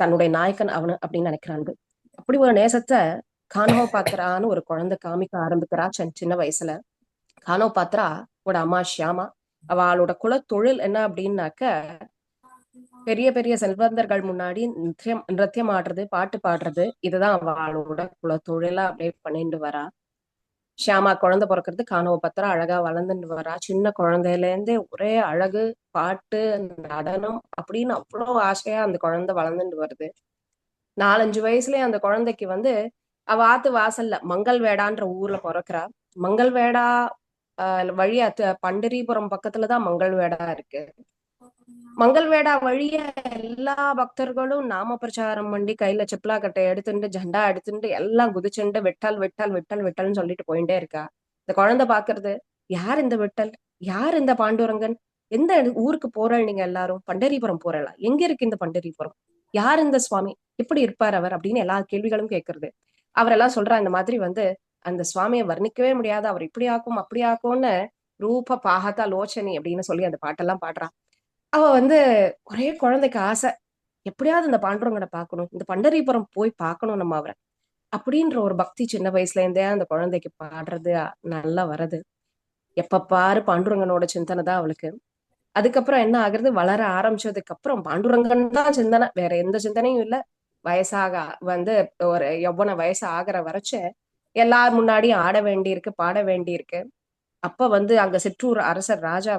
L: தன்னுடைய நாயக்கன் அவனு அப்படின்னு நினைக்கிற அன்பு. அப்படி ஒரு நேசத்தை கானோபாத்ரான்னு ஒரு குழந்தை காமிக்க ஆரம்பிக்கிறா சின்ன வயசுல. கானோபாத்ராவோட அம்மா ஷியாமா. அவளோட குல தொழில் என்ன அப்படின்னாக்க பெரிய பெரிய செல்வந்தர்கள் முன்னாடி நிருத்தியம் ஆடுறது, பாட்டு பாடுறது. இதுதான் அவளோட குல தொழிலா அப்படியே பண்ணிட்டு வரா. ஷியாமா குழந்தை பிறக்கிறது, கானோபத்ரா அழகா வளர்ந்துட்டு வரா. சின்ன குழந்தையில இருந்தே ஒரே அழகு, பாட்டு, நடனம் அப்படின்னு அவ்வளோ ஆசையா அந்த குழந்தை வளர்ந்துட்டு வருது. 4-5 வயசுலயே அந்த குழந்தைக்கு அவ ஆத்து வாசல்ல மங்கள்வேடான்ற ஊர்ல பிறக்கிறா. மங்கள்வேடா வழியா பண்டரிபுரம் பக்கத்துலதான் மங்கள்வேடா இருக்கு. மங்கள்வேடா வழிய எல்லா பக்தர்களும் நாம பிரச்சாரம் பண்ணி கையில சிப்லா கட்டை எடுத்துட்டு ஜெண்டா எடுத்துட்டு எல்லாம் குதிச்சுண்டு விட்டல் விட்டல் விட்டல் விட்டல்னு சொல்லிட்டு போயிட்டே இருக்கா. இந்த குழந்தை பாக்குறது, யார் இந்த விட்டல், யார் இந்த பாண்டுரங்கன், எந்த ஊருக்கு போறள் நீங்க எல்லாரும்? பண்டரிபுரம் போறளா? எங்க இருக்கு இந்த பண்டரிபுரம்? யார் இந்த சுவாமி, எப்படி இருப்பார் அவர் அப்படின்னு எல்லா கேள்விகளும் கேட்கறது. அவரெல்லாம் சொல்றா, இந்த மாதிரி அந்த சுவாமியை வர்ணிக்கவே முடியாது, அவர் இப்படி ஆக்கும் அப்படி ஆக்கும்னு ரூப பாகதா லோச்சனி அப்படின்னு சொல்லி அந்த பாட்டெல்லாம் பாடுறா. அவ ஒரே குழந்தைக்கு ஆசை, எப்படியாவது இந்த பாண்டுரங்கனை பார்க்கணும், இந்த பண்டரிபுரம் போய் பார்க்கணும் நம்ம அவரை அப்படின்ற ஒரு பக்தி சின்ன வயசுல இருந்தே அந்த குழந்தைக்கு பாடுறது நல்லா வருது. எப்ப பாரு பாண்டுரங்கனோட சிந்தனை தான் அவளுக்கு. அதுக்கப்புறம் என்ன ஆகுறது, வளர ஆரம்பிச்சதுக்கு அப்புறம் பாண்டுரங்கன் தான் சிந்தனை, வேற எந்த சிந்தனையும் இல்லை. வயசாக ஒரு எவ்வளவு வயசு ஆகிற வரைச்ச எல்லார் முன்னாடியும் ஆட வேண்டியிருக்கு, பாட வேண்டியிருக்கு. அப்ப அங்க சிற்றூர் அரசர் ராஜா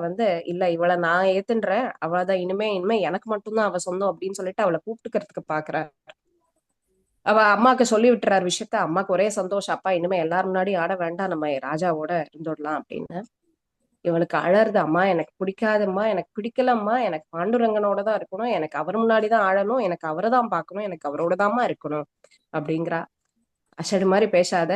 L: இல்ல இவளை நான் ஏத்துன்றேன், அவளதான் இனிமே எனக்கு மட்டும்தான் அவ சொந்தம் அப்படின்னு சொல்லிட்டு அவளை கூப்பிட்டுக்கிறதுக்கு பாக்குறாரு. அவ அம்மாக்கு சொல்லி விட்டுறாரு விஷயத்த. அம்மாக்கு ஒரே சந்தோஷம், அப்பா இனிமே எல்லாரும் முன்னாடி ஆட வேண்டாம், நம்ம ராஜாவோட இருந்துடலாம் அப்படின்னு. இவளுக்கு அழறது, அம்மா எனக்கு பிடிக்காதம்மா, எனக்கு பிடிக்கலம்மா, எனக்கு பாண்டுரங்கனோட தான் இருக்கணும், எனக்கு அவர் முன்னாடிதான் ஆடணும், எனக்கு அவரை தான் பார்க்கணும், எனக்கு அவரோட தாம்மா இருக்கணும் அப்படிங்கிறா. அசடு மாதிரி பேசாத,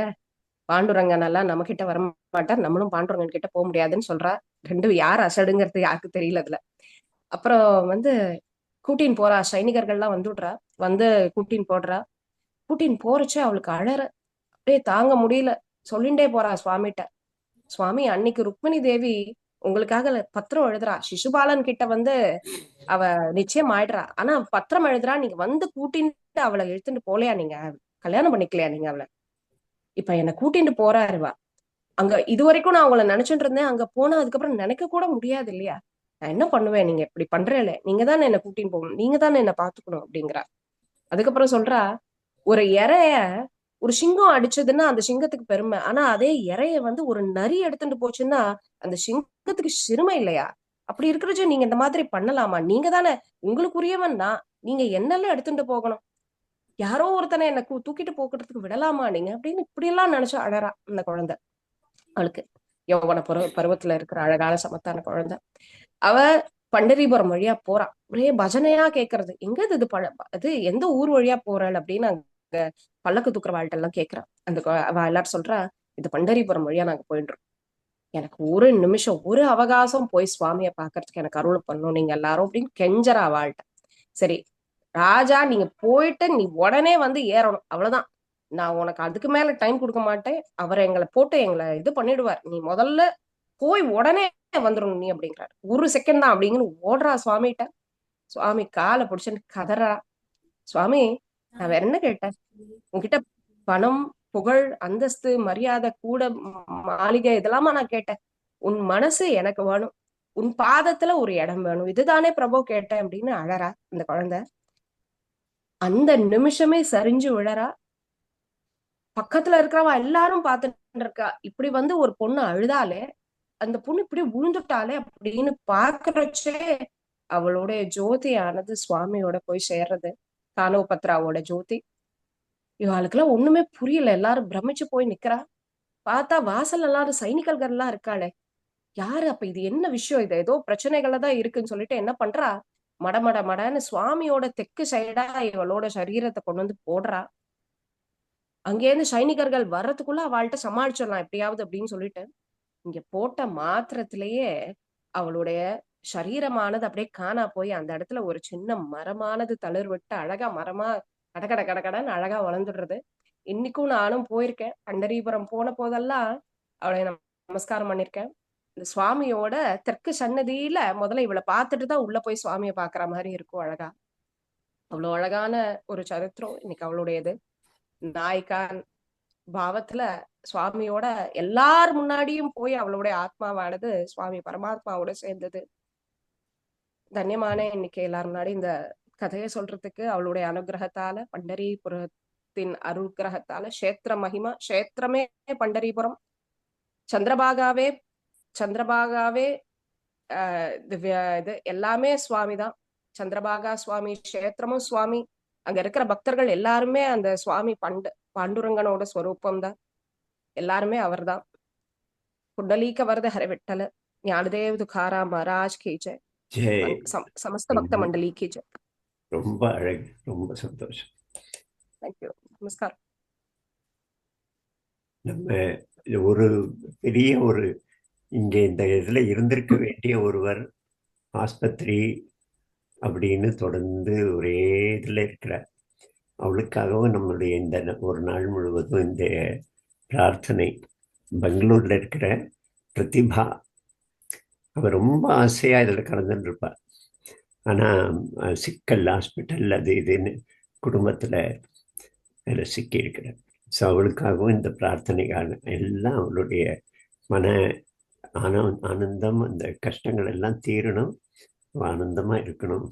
L: பாண்டுரங்கன் எல்லாம் நம்ம கிட்ட வரமாட்டார், நம்மளும் பாண்டுரங்கன் கிட்ட போக முடியாதுன்னு சொல்றா. ரெண்டும் யார் அசடுங்கிறது யாருக்கு தெரியல அதுல. அப்புறம் கூட்டின்னு போறா, சைனிகர்கள்லாம் வந்துடுறா, வந்து கூட்டின்னு போறச்சு அவளுக்கு அழற அப்படியே தாங்க முடியல. சொல்லிண்டே போறா சுவாமிகிட்ட, சுவாமி அன்னைக்கு ருக்மிணி தேவி உங்களுக்காக பத்திரம் எழுதுறா, சிசுபாலன் கிட்ட அவ நிச்சயம் ஆயிடுறா, ஆனா பத்திரம் எழுதுறா, நீங்க கூட்டிட்டு அவளை இழுத்துட்டு போலையா, நீங்க கல்யாணம் பண்ணிக்கலையா நீங்க அவளை? இப்ப என்ன கூட்டிட்டு போறாருவா. அங்க இது வரைக்கும் நான் அவங்கள நினைச்சுட்டு இருந்தேன், அங்க போனா அதுக்கப்புறம் நினைக்க கூட முடியாது இல்லையா, நான் என்ன பண்ணுவேன், நீங்க இப்படி பண்றேல, நீங்க தானே என்ன கூட்டின்னு போகணும், நீங்க தானே என்ன பாத்துக்கணும் அப்படிங்கிறா. அதுக்கப்புறம் சொல்றா, ஒரு இறைய ஒரு சிங்கம் அடிச்சதுன்னா அந்த சிங்கத்துக்கு பெருமை, ஆனா அதே இறைய ஒரு நரி எடுத்துட்டு போச்சுன்னா அந்த சிங்கத்துக்கு சிறுமை இல்லையா? அப்படி இருக்கிறச்சு நீங்க இந்த மாதிரி பண்ணலாமா? நீங்க தானே, உங்களுக்குரியவன் தான், நீங்க என்னெல்லாம் எடுத்துட்டு போகணும், யாரோ ஒருத்தனை என்ன தூக்கிட்டு போக்குறதுக்கு விடலாமா நீங்க அப்படின்னு இப்படி எல்லாம் நினைச்சு அழறா அந்த குழந்தை. அவளுக்கு யௌவன பருவத்துல இருக்கிற அழகான சமத்தான குழந்தை. அவ பண்டரிபுரம் வழியா போறா, ஒரே பஜனையா கேக்குறது, எங்க இது அது எந்த ஊர் வழியா போறாள் அப்படின்னு அங்க பல்லக்கு தூக்குற வாழ்கிட்ட எல்லாம் கேக்குறா. அவ எல்லாரும் சொல்றா, இது பண்டரிபுரம் வழியா நாங்க போயிடுறோம், எனக்கு ஒரு நிமிஷம் ஒரு அவகாசம் போய் சுவாமிய பாக்குறதுக்கு எனக்கு அருள் பண்ணும் நீங்க எல்லாரும் அப்படின்னு கெஞ்சரா வாழ்கிட்ட. சரி ராஜா, நீங்க போயிட்டு நீ உடனே ஏறணும், அவ்வளவுதான், நான் உனக்கு அதுக்கு மேல டைம் கொடுக்க மாட்டேன், அவர் எங்களை போட்டு எங்களை இது பண்ணிடுவார், நீ முதல்ல போய் உடனே வந்துடணும் நீ அப்படிங்கிறாரு. ஒரு செகண்ட் தான் அப்படிங்கன்னு ஓடுறா சுவாமிகிட்ட. சுவாமி காலை பிடிச்சுன்னு கதறா, சுவாமி நான் வேற என்ன கேட்டேன், உன்கிட்ட பணம் புகழ் அந்தஸ்து மரியாதை கூட மாளிகை இதெல்லாமா நான் கேட்டேன், உன் மனசு எனக்கு வேணும், உன் பாதத்துல ஒரு இடம் வேணும், இதுதானே பிரபு கேட்டேன் அப்படின்னு அழறா அந்த குழந்தை. அந்த நிமிஷமே சரிஞ்சு விழறா. பக்கத்துல இருக்கிறவா எல்லாரும் பார்த்துட்டு இருக்கா, இப்படி ஒரு பொண்ணு அழுதாலே, அந்த பொண்ணு இப்படி விழுந்துட்டாலே அப்படின்னு பாக்குறச்சே அவளுடைய ஜோதியானது சுவாமியோட போய் சேர்றது, கானோபத்ராவோட ஜோதி. இவாளுக்கெல்லாம் ஒண்ணுமே புரியல, எல்லாரும் பிரமிச்சு போய் நிக்கிறா. பார்த்தா வாசல் எல்லாரும் சைனிகர்கள் எல்லாம் இருக்காளே, யாரு அப்ப இது என்ன விஷயம், இது ஏதோ பிரச்சனைகள்ல தான் இருக்குன்னு சொல்லிட்டு என்ன பண்றா, மடன்னு சுவாமியோட தெற்கு சைடா இவளோட சரீரத்தை கொண்டு போடுறா. அங்கேருந்து சைனிகர்கள் வர்றதுக்குள்ள அவள்கிட்ட சமாளிச்சிடலாம் எப்படியாவது அப்படின்னு சொல்லிட்டு இங்க போட்ட மாத்திரத்திலேயே அவளுடைய சரீரமானது அப்படியே காணா போய் அந்த இடத்துல ஒரு சின்ன மரமானது தளிர் விட்டு அழகா மரமா கடன்னு அழகா வளர்ந்துடுறது. இன்னைக்கும் நானும் போயிருக்கேன், பண்டரிபுரம் போன போதெல்லாம் அவளை நமஸ்காரம் பண்ணிருக்கேன். இந்த சுவாமியோட தெற்கு சன்னதியில முதல்ல இவளை பார்த்துட்டு தான் உள்ள போய் சுவாமியை பாக்குற மாதிரி இருக்கும். அழகா, அவ்வளவு அழகான ஒரு சரித்திரம் இன்னைக்கு அவளுடையது. நாய்க்கா பாவத்துல சுவாமியோட எல்லார் முன்னாடியும் போய் அவளுடைய ஆத்மாவானது சுவாமி பரமாத்மாவோட சேர்ந்தது. தன்யமான இன்னைக்கு எல்லாரும் முன்னாடி இந்த கதையை சொல்றதுக்கு அவளுடைய அனுகிரகத்தால, பண்டரிபுரத்தின் அனுகிரகத்தால, கஷேத்திர மகிமா, கஷேத்திரமே பண்டரிபுரம், சந்திரபாகாவே இது எல்லாமே சுவாமி தான். சந்திரபாகா சுவாமி, கஷேத்திரமும் சுவாமி, அங்க இருக்கிற பக்தர்கள் எல்லாருமே அந்த சுவாமி பாண்டுரங்கனோட ஸ்வரூபம் தான், எல்லாருமே அவர் தான். புண்டலீக வரத ஹரவிட்டல ஞானதேவ் துகாராம் மகாராஜ் கி ஜெய். சமஸ்த பக்த மண்டலி கி ஜெய்.
A: ரொம்ப அழகு, ரொம்ப சந்தோஷம்.
L: தேங்க்யூ, நமஸ்காரம்.
A: நம்ம ஒரு பெரிய இங்கே இந்த இதுல இருந்திருக்க வேண்டிய ஒருவர் ஆஸ்பத்திரி அப்படின்னு தொடர்ந்து ஒரே இதுல இருக்கிறார். அவளுக்காகவும் நம்மளுடைய இந்த ஒரு நாள் முழுவதும் இந்த பிரார்த்தனை. பெங்களூர்ல இருக்கிற பிரதிபா, அவர் ரொம்ப ஆசையா இதில் கலந்துட்டு இருப்பார். ஆனால் சிக்கல், ஹாஸ்பிட்டல் அது இதுன்னு குடும்பத்தில் அதில் சிக்கி இருக்கிறார். ஸோ அவளுக்காகவும் இந்த பிரார்த்தனைக்கான எல்லாம் அவளுடைய மன ஆனந்தம், அந்த கஷ்டங்கள் எல்லாம் தீரணும், ஆனந்தமாக இருக்கணும்,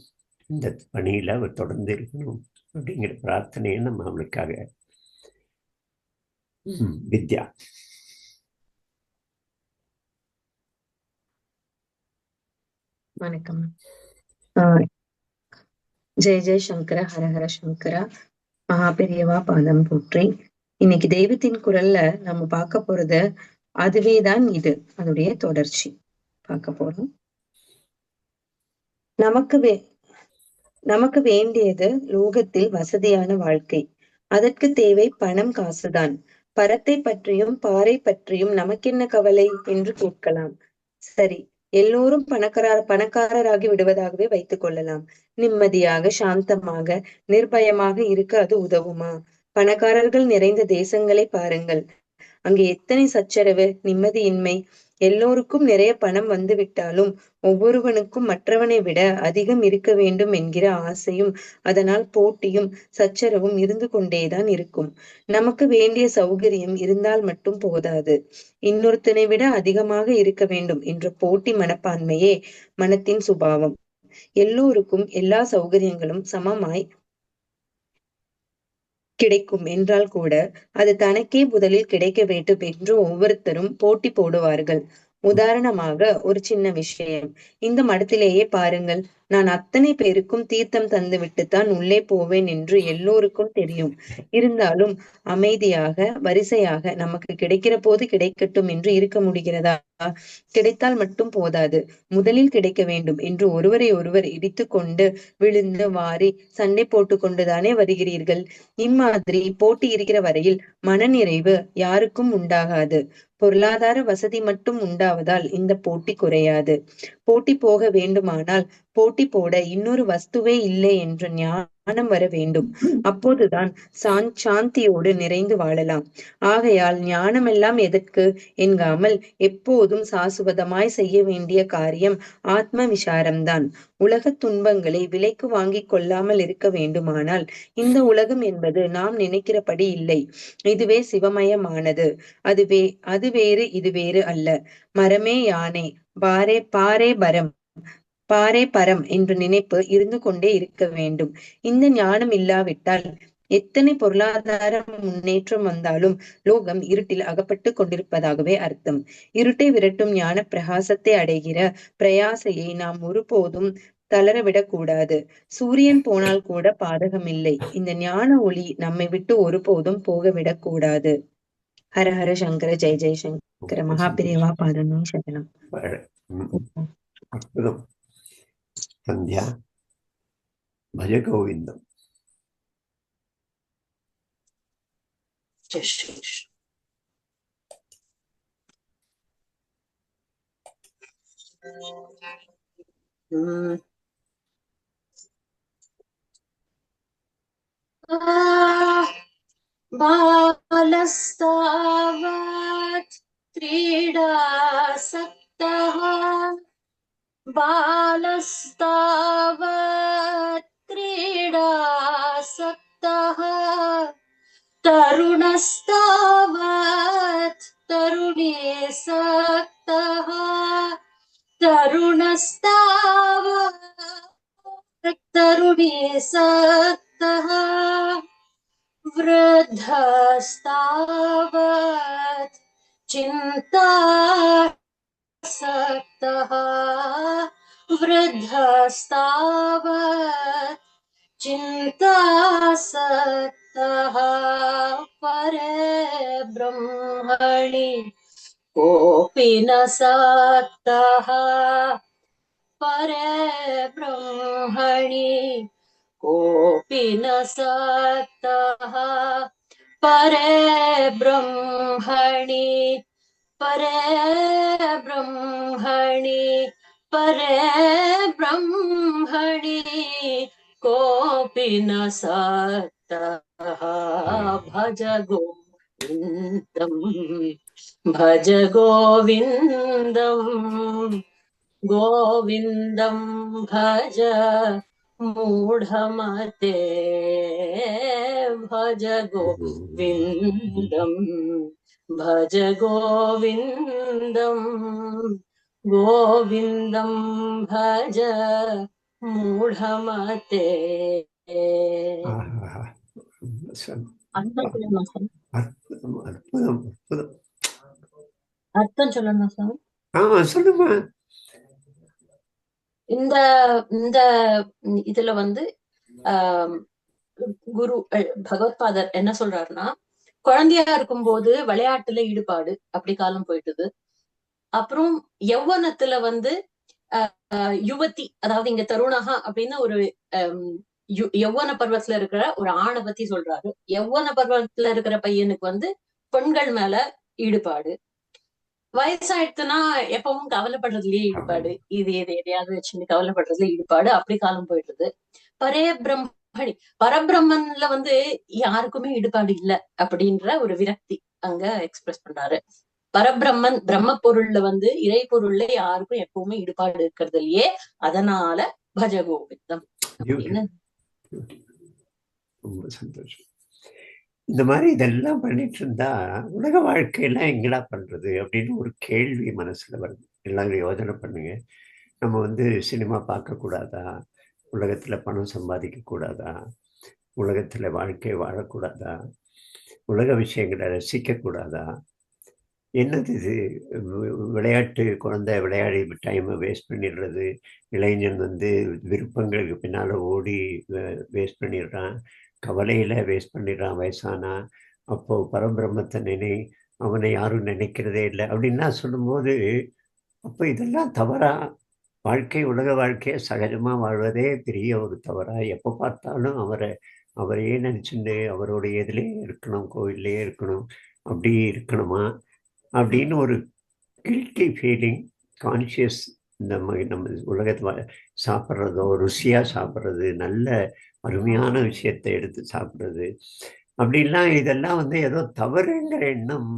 A: இந்த பணியில் அவர் தொடர்ந்து இருக்கணும் அப்படிங்கிற பிரார்த்தனையை நம்ம அவளுக்காக. வித்யா.
E: வணக்கம். ஜெய ஜெய சங்கர, ஹர ஹர சங்கர.
M: மகாபெரியவா பாதம் போற்றி. இன்னைக்கு தெய்வத்தின் குரல்ல நம்ம பார்க்க போறது அதுவேதான் இது, அதோடைய தொடர்ச்சி பார்க்க போறோம். நமக்கு வேண்டியது லோகத்தில் வசதியான வாழ்க்கை. அதற்கு தேவை பணம், காசுதான். பரத்தை பற்றியும் பாறை பற்றியும் நமக்கென்ன கவலை என்று கேட்கலாம். சரி, எல்லோரும் பணக்காரராகி விடுவதாகவே வைத்துக் கொள்ளலாம். நிம்மதியாக, சாந்தமாக, நிர்பயமாக இருக்க அது உதவுமா? பணக்காரர்கள் நிறைந்த தேசங்களை பாருங்கள். அங்கே எத்தனை சச்சரவு, நிம்மதியின்மை. எல்லோருக்கும் நிறைய பணம் வந்து விட்டாலும் ஒவ்வொருவனுக்கும் மற்றவனை விட அதிகம் இருக்க வேண்டும் என்கிற ஆசையும், அதனால் போட்டியும் சச்சரவும் இருந்து கொண்டேதான் இருக்கும். நமக்கு வேண்டிய சௌகரியம் இருந்தால் மட்டும் போதாது, இன்னொருத்தனை விட அதிகமாக இருக்க வேண்டும் என்ற போட்டி மனப்பான்மையே மனத்தின் சுபாவம். எல்லோருக்கும் எல்லா சௌகரியங்களும் சமமாய் கிடைக்கும் என்றால் கூட அது தனக்கே முதலில் கிடைக்க வேண்டும் என்று ஒவ்வொருத்தரும் போட்டி போடுவார்கள். உதாரணமாக ஒரு சின்ன விஷயம், இந்த மடத்திலேயே பாருங்கள், நான் அத்தனை பேருக்கும் தீர்த்தம் தந்து விட்டுத்தான் உள்ளே போவேன் என்று எல்லோருக்கும் தெரியும். இருந்தாலும் அமைதியாக வரிசையாக நமக்கு கிடைக்கிற போது கிடைக்கட்டும் என்று இருக்க முடிகிறதா? கிடைத்தால் மட்டும் போதாது, முதலில் கிடைக்க வேண்டும் என்று ஒருவரை ஒருவர் இடித்து கொண்டு விழுந்து வாரி சண்டை போட்டு கொண்டுதானே வருகிறீர்கள். இம்மாதிரி போட்டி இருக்கிற வரையில் மனநிறைவு யாருக்கும் உண்டாகாது. பொருளாதார வசதி மட்டும் உண்டாவதால் இந்த போட்டி குறையாது. போட்டி போக வேண்டுமானால் போட்டி போட இன்னொரு வஸ்துவே இல்லை என்ற ஞானம் வர வேண்டும். அப்போதுதான் சாந்தியோடு நிறைந்து வாழலாம். ஆகையால் ஞானமெல்லாம் எதற்கு என்காமல் எப்போதும் சாசுவதமாய் செய்ய வேண்டிய காரியம் ஆத்ம விசாரம்தான். உலக துன்பங்களை விலைக்கு வாங்கி கொள்ளாமல் இருக்க வேண்டுமானால் இந்த உலகம் என்பது நாம் நினைக்கிறபடி இல்லை. இதுவே சிவமயமானது. அது வேறு இது வேறு அல்ல. மரமே யானை, பாரே பரம் என்ற நினைப்பு இருந்து கொண்டே இருக்க வேண்டும். இந்த ஞானம் இல்லாவிட்டால் எத்தனை பொருளாதார முன்னேற்றம் வந்தாலும் லோகம் இருட்டில் அகப்பட்டு கொண்டிருப்பதாகவே அர்த்தம். இருட்டை விரட்டும் ஞான பிரகாசத்தை அடைகிற பிரயாசையை நாம் ஒருபோதும் தளரவிடக் கூடாது. சூரியன் போனால் கூட பாதகமில்லை. இந்த ஞான ஒளி நம்மை விட்டு ஒருபோதும் போகவிடக் கூடாது. ஹர ஹர சங்கர, ஜெய ஜெய சங்கர. மகாபிரியவா பாதமே சரணம்.
A: அற்புதம். சந்தியா, பஜ கோவிந்தம்.
E: बालस्तावत् क्रीडासक्तः तरुणस्तावत् तरुणीसक्तः तरुणीसक्तः वृद्धस्तावत् चिन्तासक्तः चिन्तासक्तः परे ब्रह्मणि कोऽपि न सक्तः परे ब्रह्मणि कोऽपि न सक्तः परे ब्रह्मणि कोऽपि न सक्तः भज गोविन्दं भज मूढमते भज गोविन्दं भज मूढमते. அர்த்தம் சொல்லணுமா சார்?
A: சொல்லுமா.
E: இந்த இதுல வந்து குரு பகவத்பாதர் என்ன சொல்றாருன்னா, குழந்தையா இருக்கும்போது விளையாட்டுல ஈடுபாடு அப்படி காலம் போயிட்டுது. அப்புறம் யௌவனத்துல வந்து யுவதி, அதாவது இங்க தருணகா அப்படின்னு ஒரு யௌவன பருவத்துல இருக்கிற ஒரு ஆணை பத்தி சொல்றாரு. யௌவன பருவத்துல இருக்கிற பையனுக்கு வந்து பெண்கள் மேல ஈடுபாடு. வயசாயிடுச்சுன்னா எப்பவும் கவலைப்படுறதுலயே ஈடுபாடு, இது எதையாவது வச்சுன்னு கவலைப்படுறதுல ஈடுபாடு, அப்படி காலம் போயிடுது. பரபிரம்மணி, பரபிரம்மன்ல வந்து யாருக்குமே ஈடுபாடு இல்லை அப்படின்ற ஒரு விரக்தி அங்க எக்ஸ்பிரஸ் பண்றாரு. பரபிரம்மன் பிரம்ம பொருள்ல வந்து இறை பொருள்ல யாருக்கும் எப்பவுமே ஈடுபாடு இருக்கிறது இல்லையே, அதனால பஜ கோவிந்தம் அப்படின்னு.
A: ரொம்ப சந்தோஷம். இந்த மாதிரி இதெல்லாம் பண்ணிட்டு இருந்தா உலக வாழ்க்கையெல்லாம் எங்கடா பண்றது அப்படின்னு ஒரு கேள்வி மனசுல வருது. எல்லாரும் யோசனை பண்ணுங்க. நம்ம வந்து சினிமா பார்க்க கூடாதா? உலகத்துல பணம் சம்பாதிக்க கூடாதா? உலகத்துல வாழ்க்கையை வாழக்கூடாதா? உலக விஷயங்களை ரசிக்க கூடாதா? என்னது இது? விளையாட்டு குழந்தை விளையாடி டைமை வேஸ்ட் பண்ணிடுறது, இளைஞன் வந்து விருப்பங்களுக்கு பின்னால் ஓடி வேஸ்ட் பண்ணிடுறான், கவலையில் வேஸ்ட் பண்ணிடுறான் வயசானா. அப்போது பரபிரம்மத்தை நினை, அவனை யாரும் நினைக்கிறதே இல்லை அப்படின்லாம் சொல்லும்போது, அப்போ இதெல்லாம் தவறா? வாழ்க்கை உலக வாழ்க்கையை சகஜமாக வாழ்வதே பெரிய ஒரு தவறா? எப்போ பார்த்தாலும் அவரையே நினச்சிட்டு அவருடைய இதுலேயே இருக்கணும், கோயிலே இருக்கணும், அப்படி இருக்கணுமா அப்படின்னு ஒரு கில்ட்டி ஃபீலிங், கான்ஷியஸ். நம்ம உலகத்தில் சாப்பிட்றதோ, ருசியாக சாப்பிட்றது, நல்ல அருமையான விஷயத்தை எடுத்து சாப்பிட்றது, அப்படின்லாம் இதெல்லாம் வந்து ஏதோ தவறுங்கிற எண்ணம்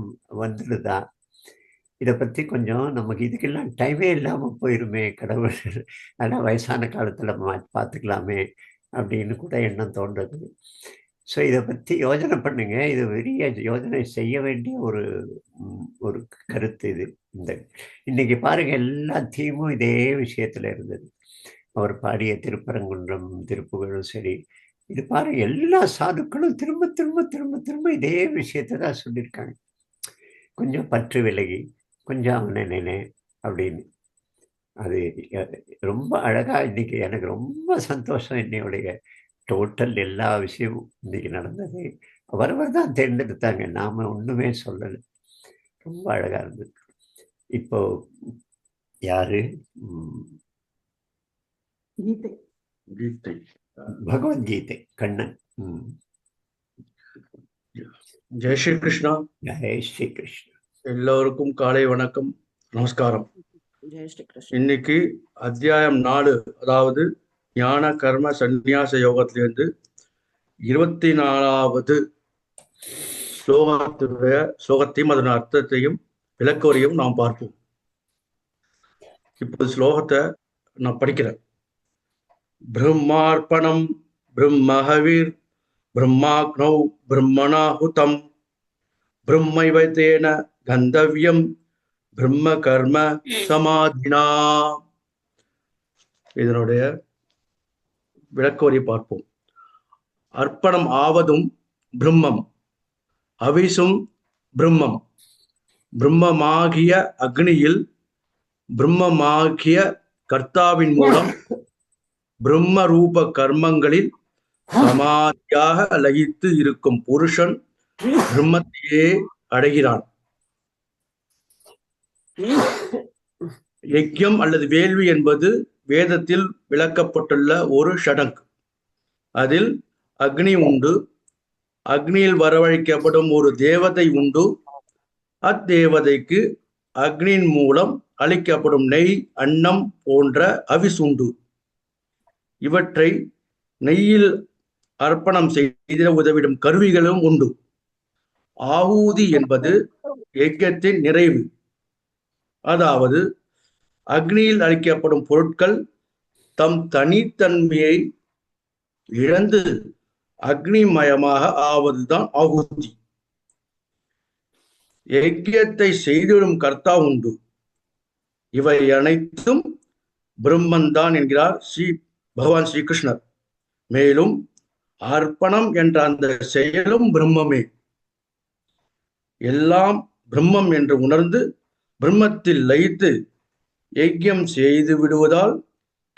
A: வந்துடுதா? இதை பற்றி கொஞ்சம் நமக்கு இதுக்கெல்லாம் டைமே இல்லாமல் போயிருமே, கடவுள் அதெல்லாம் வயசான காலத்தில் பார்த்துக்கலாமே அப்படின்னு கூட எண்ணம் தோன்றது. ஸோ இதை பற்றி யோஜனை பண்ணுங்க. இது பெரிய யோஜனை செய்ய வேண்டிய ஒரு கருத்து இது. இன்னைக்கு பாருங்க, எல்லா தீமும் இதே விஷயத்துல இருந்தது. அவர் பாடிய திருப்பரங்குன்றம் திருப்புகளும் சரி, இது பாருங்க, எல்லா சாதுக்களும் திரும்ப திரும்ப திரும்ப திரும்ப இதே விஷயத்தை தான் சொல்லியிருக்காங்க. கொஞ்சம் பற்று விலகி, கொஞ்சம் அவனை நினை அப்படின்னு. அது ரொம்ப அழகா. இன்னைக்கு எனக்கு ரொம்ப சந்தோஷம். என்னையுடைய டோட்டல் எல்லா விஷயமும் இன்னைக்கு நடந்தது அவரவர் தான் தேர்ந்தெடுத்தாங்க, நாம ஒண்ணுமே சொல்லலை. ரொம்ப அழகா இருந்தது. இப்போ யாரு? பகவத்கீதை கண்ணன்.
N: ஜெய் ஸ்ரீ கிருஷ்ணா.
A: ஜெய் ஸ்ரீ கிருஷ்ணா.
N: எல்லோருக்கும் காலை வணக்கம், நமஸ்காரம்.
L: ஜெய் ஸ்ரீ கிருஷ்ணா.
N: இன்னைக்கு அத்தியாயம் 4, அதாவது ஞான கர்ம சந்நியாச யோகத்திலிருந்து 24வது ஸ்லோகத்தையும் அதன் அர்த்தத்தையும் விளக்குவரையும் நாம் பார்ப்போம். இப்போது ஸ்லோகத்தை நான் படிக்கிறேன். பிரம்மார்ப்பணம் பிரம்மஹவிர் பிரம்மாக்னௌ பிரம்மணாஹுதம் பிரம்மைவதேன கந்தவ்யம் பிரம்ம கர்ம சமாதினா. இதனுடைய விளக்குவரை பார்ப்போம். அர்ப்பணம் ஆவதும் பிரம்மம், அவிசும் பிரம்மம், பிரம்மமாகிய அக்னியில் பிரம்மமாகிய கர்த்தாவின் மூலம் பிரம்ம ரூப கர்மங்களில் சமாதியாக லயித்து இருக்கும் புருஷன் பிரம்மத்தையே அடைகிறான். யஜ்யம் அல்லது வேள்வி என்பது வேதத்தில் விளக்கப்பட்டுள்ள ஒரு ஷடங்கு. அதில் அக்னி உண்டு, அக்னியில் வரவழைக்கப்படும் ஒரு தேவதை உண்டு, அத்தேவதைக்கு அக்னியின் மூலம் அளிக்கப்படும் நெய், அன்னம் போன்ற அவிசுண்டு. இவற்றை நெய்யில் அர்ப்பணம் செய்த உதவிடும் கருவிகளும் உண்டு. ஆஹூதி என்பது யஜ்யத்தின் நிறைவு. அதாவது அக்னியில் அளிக்கப்படும் பொருட்கள் தம் தனித்தன்மையை இழந்து அக்னிமயமாக ஆவதுதான் ஆகுதி. யஜ்யத்தை செய்திடும் கர்த்தா உண்டு. இவை அனைத்தும் பிரம்மன் தான் என்கிறார் பகவான் ஸ்ரீகிருஷ்ணர். மேலும் அர்ப்பணம் என்ற அந்த செயலும் பிரம்மமே. எல்லாம் பிரம்மம் என்று உணர்ந்து பிரம்மத்தில் லயித்து யஜ்யம் செய்து விடுவதால்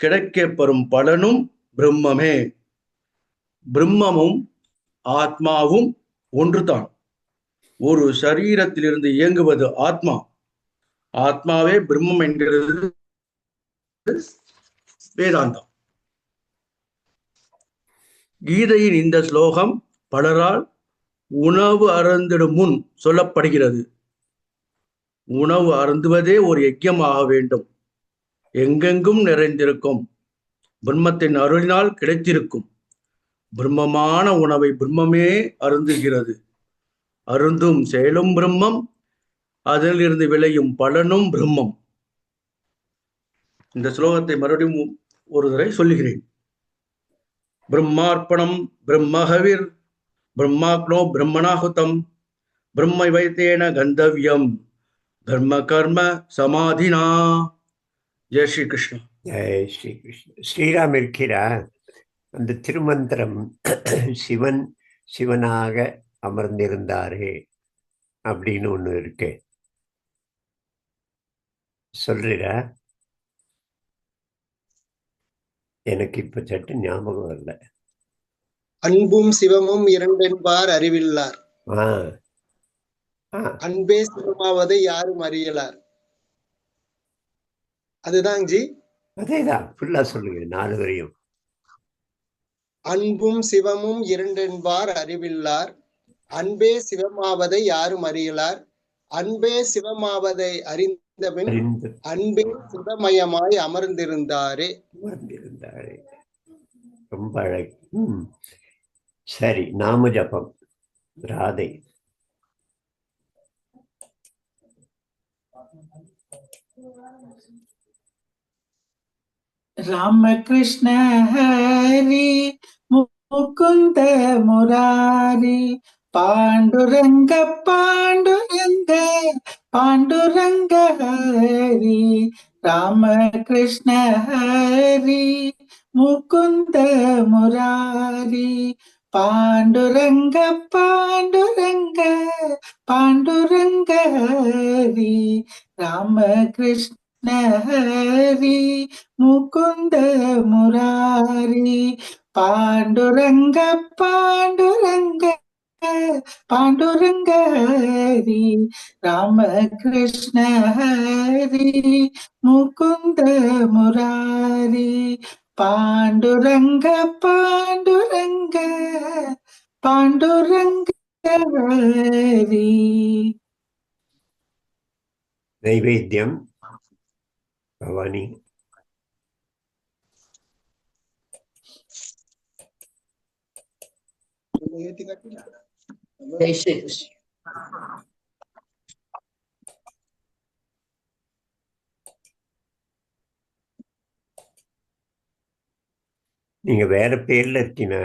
N: கிடைக்கப்பெறும் பலனும் பிரம்மமே. பிரம்மமும் ஆத்மாவும் ஒன்றுதான். ஒரு சரீரத்திலிருந்து இயங்குவது ஆத்மா. ஆத்மாவே பிரம்மம் என்கிறது வேதாந்தம். கீதையின் இந்த ஸ்லோகம் பலரால் உணவு அருந்திடும் முன் சொல்லப்படுகிறது. உணவு அருந்துவதே ஒரு யஜ்யமாக வேண்டும். எங்கெங்கும் நிறைந்திருக்கும் பிரம்மத்தின் அருளினால் கிடைத்திருக்கும் பிரம்மமான உணவை பிரம்மமே அருந்துகிறது. அருந்தும் செயலும் பிரம்மம், அதிலிருந்து விளையும் பலனும் பிரம்மம். இந்த ஸ்லோகத்தை மறுபடியும் ஒரு தடவை சொல்லுகிறேன். பிரம்மார்ப்பணம் பிரம்மஹவிர் பிரம்மாக்னோ பிரம்மணாஹுதம் பிரம்ம வைத்தேன கந்தவ்யம் தர்ம கர்ம சமாதினா. ஜெய் ஸ்ரீ கிருஷ்ணா.
A: ஜெய் ஸ்ரீ கிருஷ்ணா. ஸ்ரீராம் இருக்கிறார். அந்த திருமந்திரம் சிவன் சிவனாக அமர்ந்திருந்தாரே அப்படின்னு ஒண்ணு இருக்கு, சொல்றீரா? எனக்கு இப்ப சட்டு ஞாபகம் வரல.
O: அன்பும் சிவமும் இரண்டென்பார் அறிவில்லார், அன்பே சிவமாவதை யாரும் அறியலார். அதுதான் ஜி.
A: அதேதான், ஃபுல்லா சொல்லுங்க, 4 வரையும்.
O: அன்பும் சிவமும் இரண்டென்பார் அறிவில்லார், அன்பே சிவமாவதை யாரும் அறியலார். அன்பே சிவமாவதை அறிந்தபின் அன்பே சிவமயமாய் அமர்ந்திருந்தாரே.
A: ரொம்ப அழகு. சரி, நாம ஜபம். ராதை.
G: ராமகிருஷ்ண ஹரி முகுந்த முராரி பாண்டுரங்க பாண்டுரங்க பாண்டுரங்க ஹரி. ராமகிருஷ்ண ஹரி முகுந்த முராரி பாண்டுரங்க பாண்டுரங்க பாண்டுரங்க ஹரி. ராமகிருஷ்ண ஹரி முகுந்த முராரி பாண்டுரங்க பாண்டுரங்க பாண்டுரங்க ஹரி. ராமகிருஷ்ண ஹரி முகுந்த முராரி பாண்டுரங்க பாண்டுரங்க பாண்டுரங்க ஹரி.
A: நைவேத்தியம் பவானி.
C: ஜெய் ஸ்ரீ கிருஷ்ணா.
A: நீங்க வேற பேர்ல இருக்கீங்க?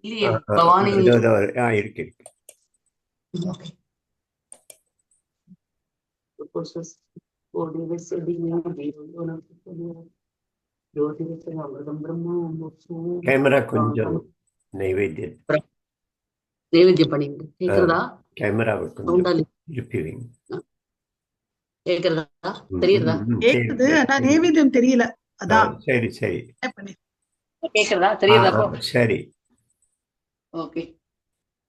C: இல்லையே, பவானி
A: இருக்கு. கேமரா கொஞ்சம் நைவேத்தியம்
C: பண்ணிங்க. கேக்குறதா?
A: கேமராவை கொஞ்சம் இருப்பீங்க.
C: கேக்குறதா? தெரியுதா?
B: கேக்குது, ஆனா நைவேத்தியம் தெரியல. அதான்.
A: சரி சரி.
C: கேக்குறதா? தெரியுதா?
A: சரி.
C: ஓகே.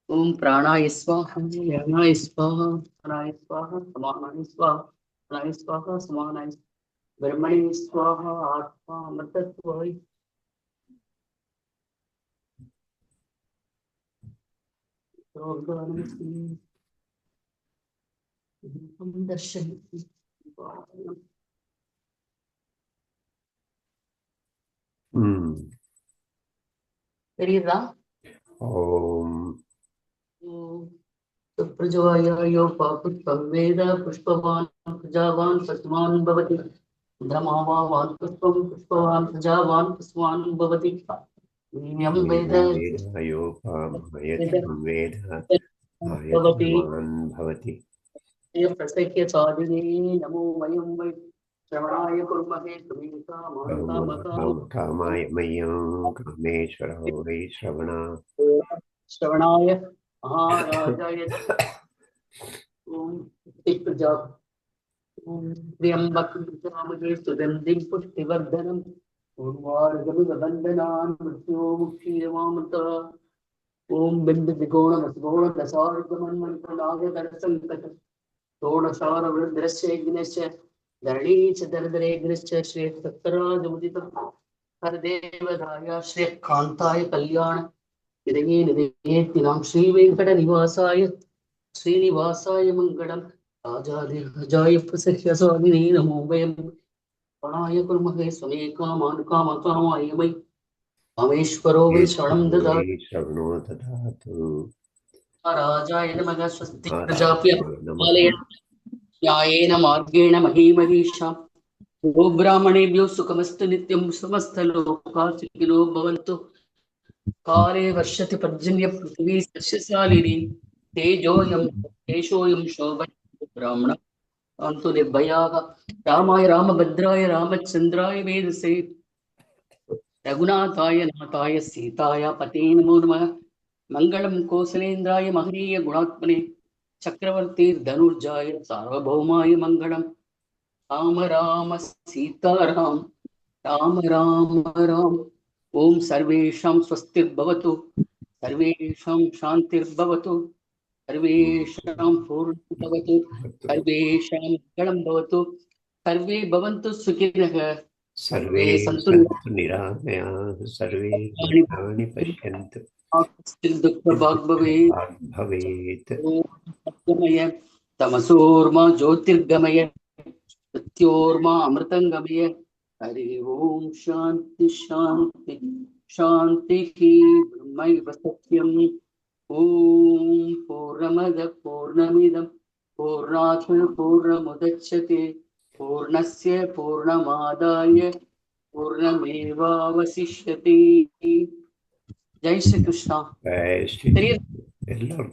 C: ஓம் பிராணாய ஸ்வாஹா யமாய ஸ்வாஹா பிராணாய ஸ்வாஹா சமானாய ஸ்வாஹா பிராணாய ஸ்வாஹா சமானாய பிரம்மணி ஸ்வாஹா ஆத்மா அமிர்தத்வாய். தெரியுதா?
A: ஓம்
C: प्रजवायो पापुष्पं वेद पुष्पवान् प्रजावान् पशुमान् भवति. ब्रह्मावान् पुष्पं पुष्पवान् प्रजावान् पशुमान् भवति. यं वेद
A: भवति.
C: प्रसख्य साधिने नमो वयं वै श्रवणाय कुर्महे
A: कामाय मह्यं कामेश्वर वै
C: श्रवणाय महाराजाय ओम प्रजा ओम त्र्यंबकं यजामहे सुगन्धिं पुष्टिवर्धनं पूर्वार्गमिवन्दनान् मृत्यो मुक्षीयमामृता ॐ बिन्दुविकोणमसगोणदशार्गमन्मन्त्रनागकरसङ्कट षोडशारवृद्रश्चैग्नश्च धरणी च दरदरेग्नश्च श्रेयसत्तराजमुदितः हरदेवदाय श्रेयकान्ताय कल्याण निधये निधयेत्तिनां श्रीवेङ्कटनिवासाय श्रीनिवासाय मङ्गलम् आजादिराजाय प्रसह्य स्वामिने नमो वयम् प्राणाय कुर्महे स्वमे कामान् कामकामाय मयि कामेश्वरो वै शरणं ददातु
A: शरणो ददातु।
C: राजाय नमः स्वस्ति प्रजाप्य न्यायेन मार्गेण महीमहीषां गोब्राह्मणेभ्यो सुखमस्तु नित्यं समस्तलोकाः सुखिनो भवन्तु। काले वर्षति पर्जन्य पृथिवी सस्यशालिनी तेजोऽयं शोभते ब्राह्मण अन्तु निर्भयाः रामाय रामभद्राय रामचन्द्राय वेदसे रघुनाथाय नाथाय सीताय पते नमो नमः। मङ्गलं कौसलेन्द्राय महनीय गुणात्मने चक्रवर्ती धनुर्जाय सार्वभौमाय मङ्गलम्। राम राम सीताराम राम राम राम। ॐ सर्वेषां स्वस्तिर्भवतु सर्वेषां शान्तिर्भवतु सर्वेषां पूर्णं भवतु सर्वेषां मङ्गलं भवतु सर्वे भवन्तु सुखिनः
A: सर्वे
C: सन्तु
A: सन्तु निरामयाः सर्वे भद्राणि पश्यन्तु
C: दुःखभाग् भवेत्
A: भवेत्।
C: सत्यमय तमसोर्मा ज्योतिर्गमय मृत्योर्मा अमृतङ्गमय। हरि ओम शांति शांति शांति की ब्रह्मैव सत्यम्। ओम पूर्णमद पूर्णमिदं पूर्णात् पूर्णमुदच्यते पूर्णस्य पूर्णमादाय पूर्णमेवावशिष्यते। जय श्री कृष्ण।
A: जय श्री
C: தெரியுது
A: எல்லோரும்